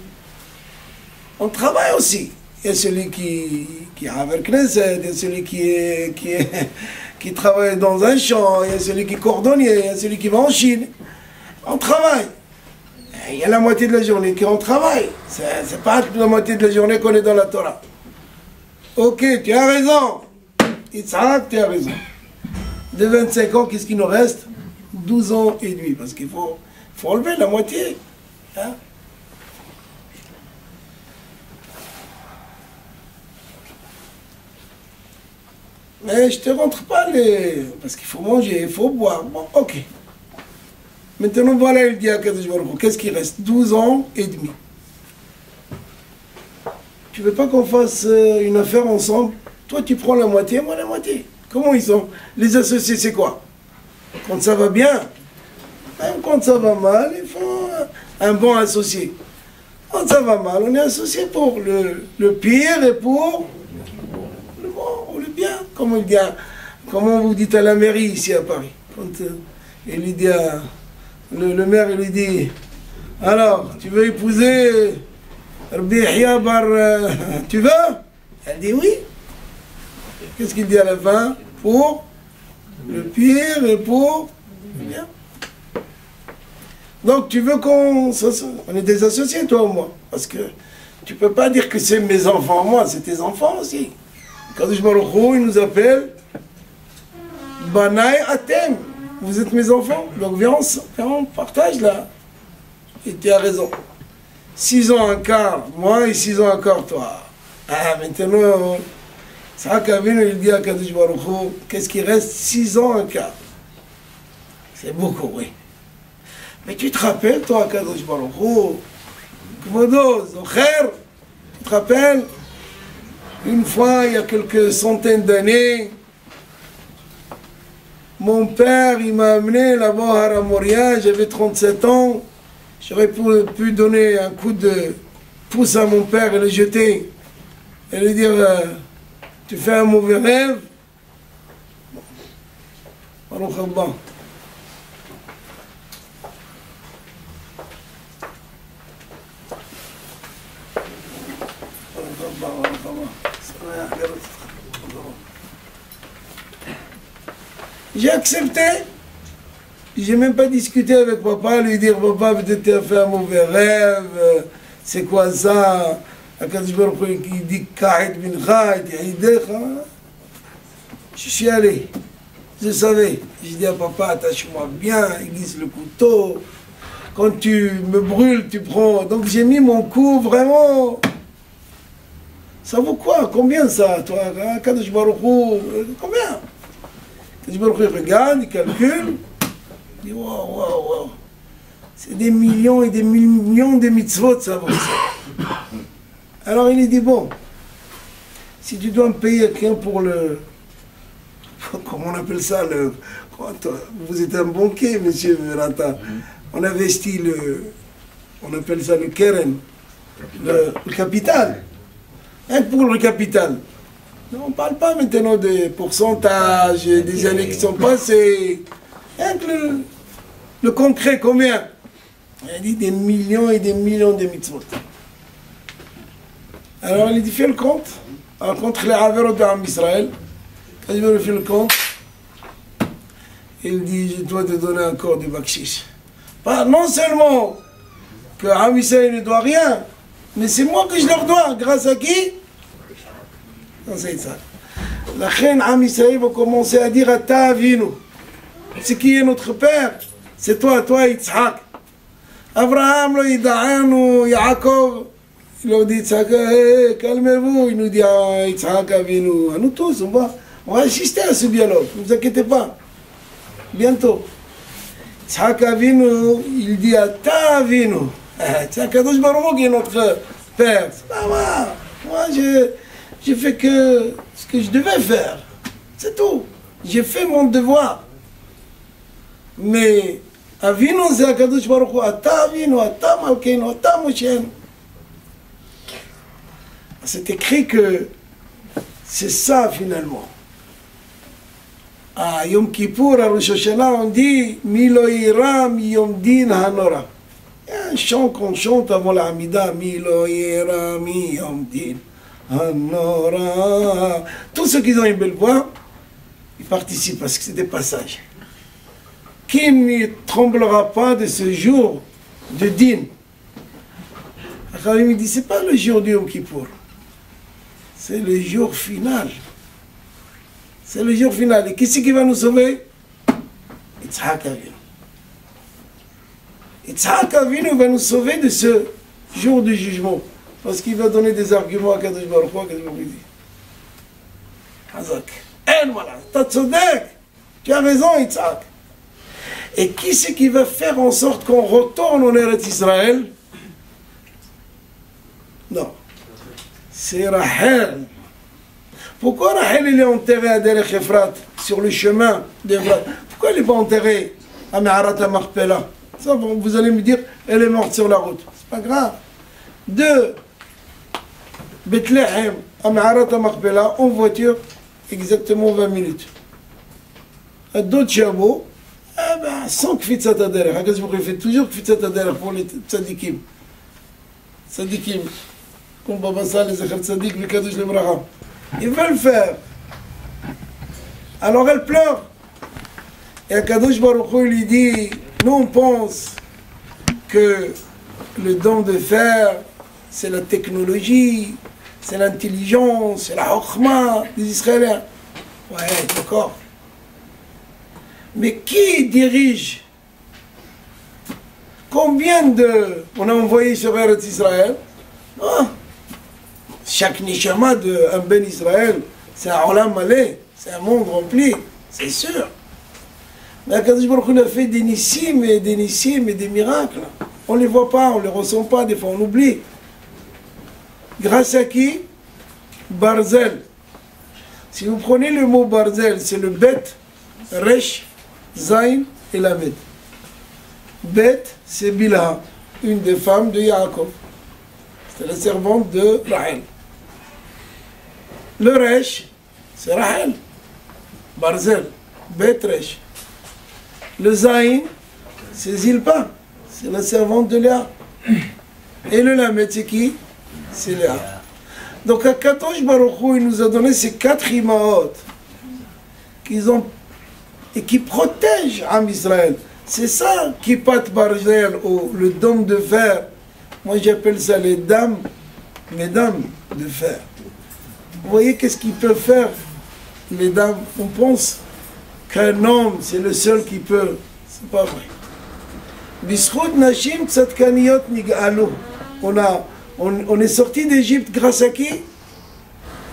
S1: on travaille aussi. Il y a celui qui a avec Knesset, il y a celui qui travaille dans un champ, il y a celui qui est cordonnier, il y a celui qui va en Chine. On travaille. Il y a la moitié de la journée qu'on travaille. C'est pas la moitié de la journée qu'on est dans la Torah. Ok, tu as raison. Yitzhak, tu as raison. De 25 ans, qu'est-ce qu'il nous reste? 12 ans et demi, parce qu'il faut enlever la moitié. Hein? Mais je ne te rentre pas parce qu'il faut manger, il faut boire. Bon, ok. Maintenant, voilà, il dit à Kadosh Baruch Hu, qu'est-ce qui reste? 12 ans et demi. Tu veux pas qu'on fasse une affaire ensemble? Toi, tu prends la moitié, moi la moitié. Comment ils sont? Les associés, c'est quoi? Quand ça va bien, même quand ça va mal, il faut un bon associé. Quand ça va mal, on est associé pour le pire et pour le bon ou le bien. Comment vous dites à la mairie ici à Paris? Quand il lui dit à... Le maire, il lui dit, alors, tu veux épouser Rabbi Yahya Bar... tu veux? Elle dit oui. Qu'est-ce qu'il dit à la fin? Pour le pire et pour le bien. Donc tu veux qu'on est des associés, toi ou moi? Parce que tu peux pas dire que c'est mes enfants, moi, c'est tes enfants aussi. Kadosh Baruch Hu, il nous appelle Banai Atem. Vous êtes mes enfants, donc viens, on partage là. Et tu as raison. 6 ans un quart, moi, et 6 ans un quart, toi. Ah, maintenant, Yitzhak Avinu, il dit à Kadosh Baruch Hu, qu'est-ce qui reste? 6 ans un quart. C'est beaucoup, oui. Mais tu te rappelles, toi, Kadosh Baruch Hu, Kvodo, Zocher, tu te rappelles? Une fois, il y a quelques centaines d'années, mon père, il m'a amené là-bas à Ramoria, j'avais 37 ans. J'aurais pu donner un coup de pouce à mon père et le jeter. Et lui dire, tu fais un mauvais rêve. Baruch Haba. J'ai accepté. J'ai même pas discuté avec papa, lui dire, papa, peut-être tu as fait un mauvais rêve, c'est quoi ça? Il dit, je suis allé, je savais. J'ai dit à papa, attache-moi bien, aiguise le couteau. Quand tu me brûles, tu prends. Donc j'ai mis mon coup vraiment. Ça vaut quoi? Combien ça, toi? Kadosh Baruch Hu, combien? Kadosh Baruch Hu regarde, il calcule. Il dit, waouh, waouh, waouh. C'est des millions et des millions de mitzvot, ça vaut ça. Alors il dit, bon, si tu dois me payer quelqu'un pour le... Comment on appelle ça le... Vous êtes un banquier, monsieur Verata. On investit le... On appelle ça le keren, le capital. Rien que pour le capital. On ne parle pas maintenant des pourcentages, des années qui sont passées. Rien que le concret, combien? Il dit des millions et des millions de mitzvot. Alors il dit, fais le compte. Alors contre les Averot d'Am Israël, quand je vais faire le compte, il dit, je dois te donner encore du bakshish. Non seulement que Am Israël ne doit rien, mais c'est moi que je leur dois. Grâce à qui? Non, c'est ça. La reine Am Israël va commencer à dire à Ta Avinu. C'est qui est notre père? C'est toi, Yitzhak. Abraham, lo Yida'anu, Yaakov. Il leur dit, Yitzhak, calmez-vous. Il nous dit, Yitzhak Avinu. À nous tous, on va assister à ce dialogue. Ne vous inquiétez pas. Bientôt. Yitzhak Avinu, il dit à Ta Avinu. C'est Kadosh Baruch Hu qui est notre père. C'est pas moi. Moi, j'ai fait que ce que je devais faire. C'est tout. J'ai fait mon devoir. Mais Avinu, c'est Kadosh Baruch Hu. Ata Avinu, Ata Malkeinu, Ata Mosheinu. C'est écrit que c'est ça finalement. À Yom Kippour, à Rosh Hashanah, on dit Milo ira mi Yom Din Hanora. Il y a un chant qu'on chante avant la Hamida, Milo ira mi Yom Din Hanora. Tous ceux qui ont une belle voix, ils participent parce que c'est des passages. Qui ne tremblera pas de ce jour de Din? Il dit, c'est pas le jour du Yom Kippour. C'est le jour final. C'est le jour final. Et qui c'est qui va nous sauver? Yitzhak Avinu. Yitzhak Avinu va nous sauver de ce jour du jugement. Parce qu'il va donner des arguments à Kadosh Baruch Hu. Kadosh Baruch Hu dit, Hazak, en voilà, t'as tzodek. Tu as raison, Yitzhak. Et qui c'est qui va faire en sorte qu'on retourne en Eretz Israël? Non. C'est Rachel. Pourquoi Rachel il est enterré à Derech Ephrat, sur le chemin d'Ephrat? Pourquoi il n'est pas enterré à Me'arat HaMachpelah? Ça, vous allez me dire, elle est morte sur la route. C'est pas grave. De Bethléem à Me'arat HaMachpelah, en voiture, exactement 20 minutes. À d'autres chameaux, sans Kfitzat HaDerech. Il fait toujours Kfitzat HaDerech pour les tzadikim. Tzadikim. Comme Baba Saleh, Zachar Tzadik, le Kadosh Lebracha. Ils veulent faire. Alors elle pleure. Et Akadosh Baruch Hu lui dit, nous on pense que le don de faire, c'est la technologie, c'est l'intelligence, c'est la Chokhma des Israéliens. Ouais, d'accord. Mais qui dirige? Combien de... On a envoyé sur Eretz Israël? Ah, chaque nishama d'un Ben Israël, c'est un olam malé, c'est un monde rempli, c'est sûr. Mais Akadosh Baruch Hu a fait des nissim et des nissim et des miracles. On ne les voit pas, on ne les ressent pas, des fois on oublie. Grâce à qui? Barzel. Si vous prenez le mot Barzel, c'est le Bet, Resh, Zain et Lamed. Bet, c'est Bilha, une des femmes de Yaakov. C'est la servante de Rahel. Le Resh, c'est Rahel. Barzel, Bet, Resh. Le Zain, c'est Zilpa, c'est la servante de Léa. Et le Lamed, c'est qui? C'est Léa. Donc à Kadosh Baruch Hu, il nous a donné ces 4 imaot et qui protègent Am Israël. C'est ça qui pat Barzel, ou le dôme de fer. Moi j'appelle ça les dames de fer. Vous voyez qu'est-ce qu'ils peuvent faire, les dames? On pense qu'un homme, c'est le seul qui peut. C'est pas vrai. Bischut Nashim Tzadkaniyot Nig'alu. On est sorti d'Égypte grâce à qui?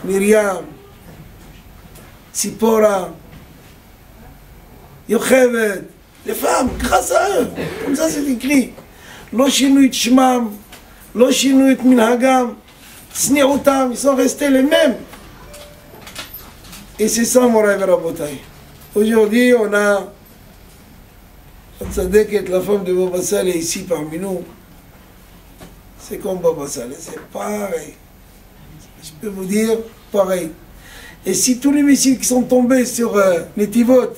S1: Myriam, Tzipora, Yocheved, les femmes, grâce à eux. Comme ça c'est écrit. Lo shinu it shmam, lo shinu it minhagam, tsni'utam, ils sont restés les mêmes. Et c'est ça, Moraï Rabotai. Aujourd'hui, on a Tzadeket, la femme de Baba Saleh, ici parmi nous. C'est comme Baba Saleh, c'est pareil. Je peux vous dire, pareil. Et si tous les missiles qui sont tombés sur Netivot,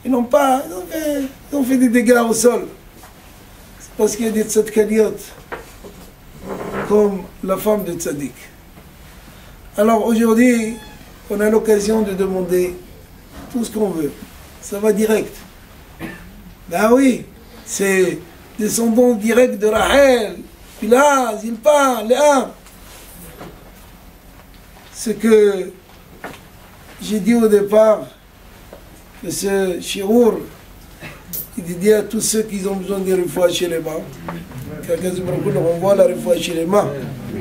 S1: ils ont fait des dégâts au sol. C'est parce qu'il y a des tzadkaniyot, comme la femme de Tzadik. Alors aujourd'hui, on a l'occasion de demander tout ce qu'on veut. Ça va direct. Ben oui, c'est descendant direct de Rahel. Puis là, Zilpa, Léa. Ce que j'ai dit au départ, que ce Shirour, il dit à tous ceux qui ont besoin de refoua chez les mains, quelqu'un leur envoie la refoua chez les mains.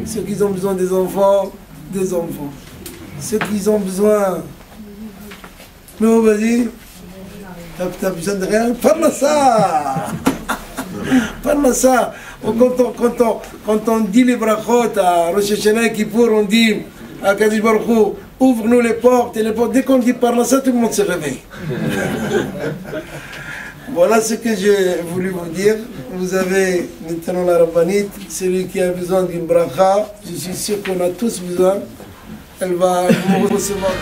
S1: Ceux qui ont besoin des enfants. Ceux qui ont besoin. Non, vas-y. T'as besoin de rien? Parle ça! Parle ça! Quand on dit les brachot à Rosh Hashanah et Kippour, on dit à Kadosh Baruch Hu, ouvre-nous les portes, et les portes. Dès qu'on dit parle ça, tout le monde se réveille. Voilà ce que j'ai voulu vous dire. Vous avez maintenant la Rabbanite, celui qui a besoin d'une bracha, je suis sûr qu'on a tous besoin. Elle va vous recevoir.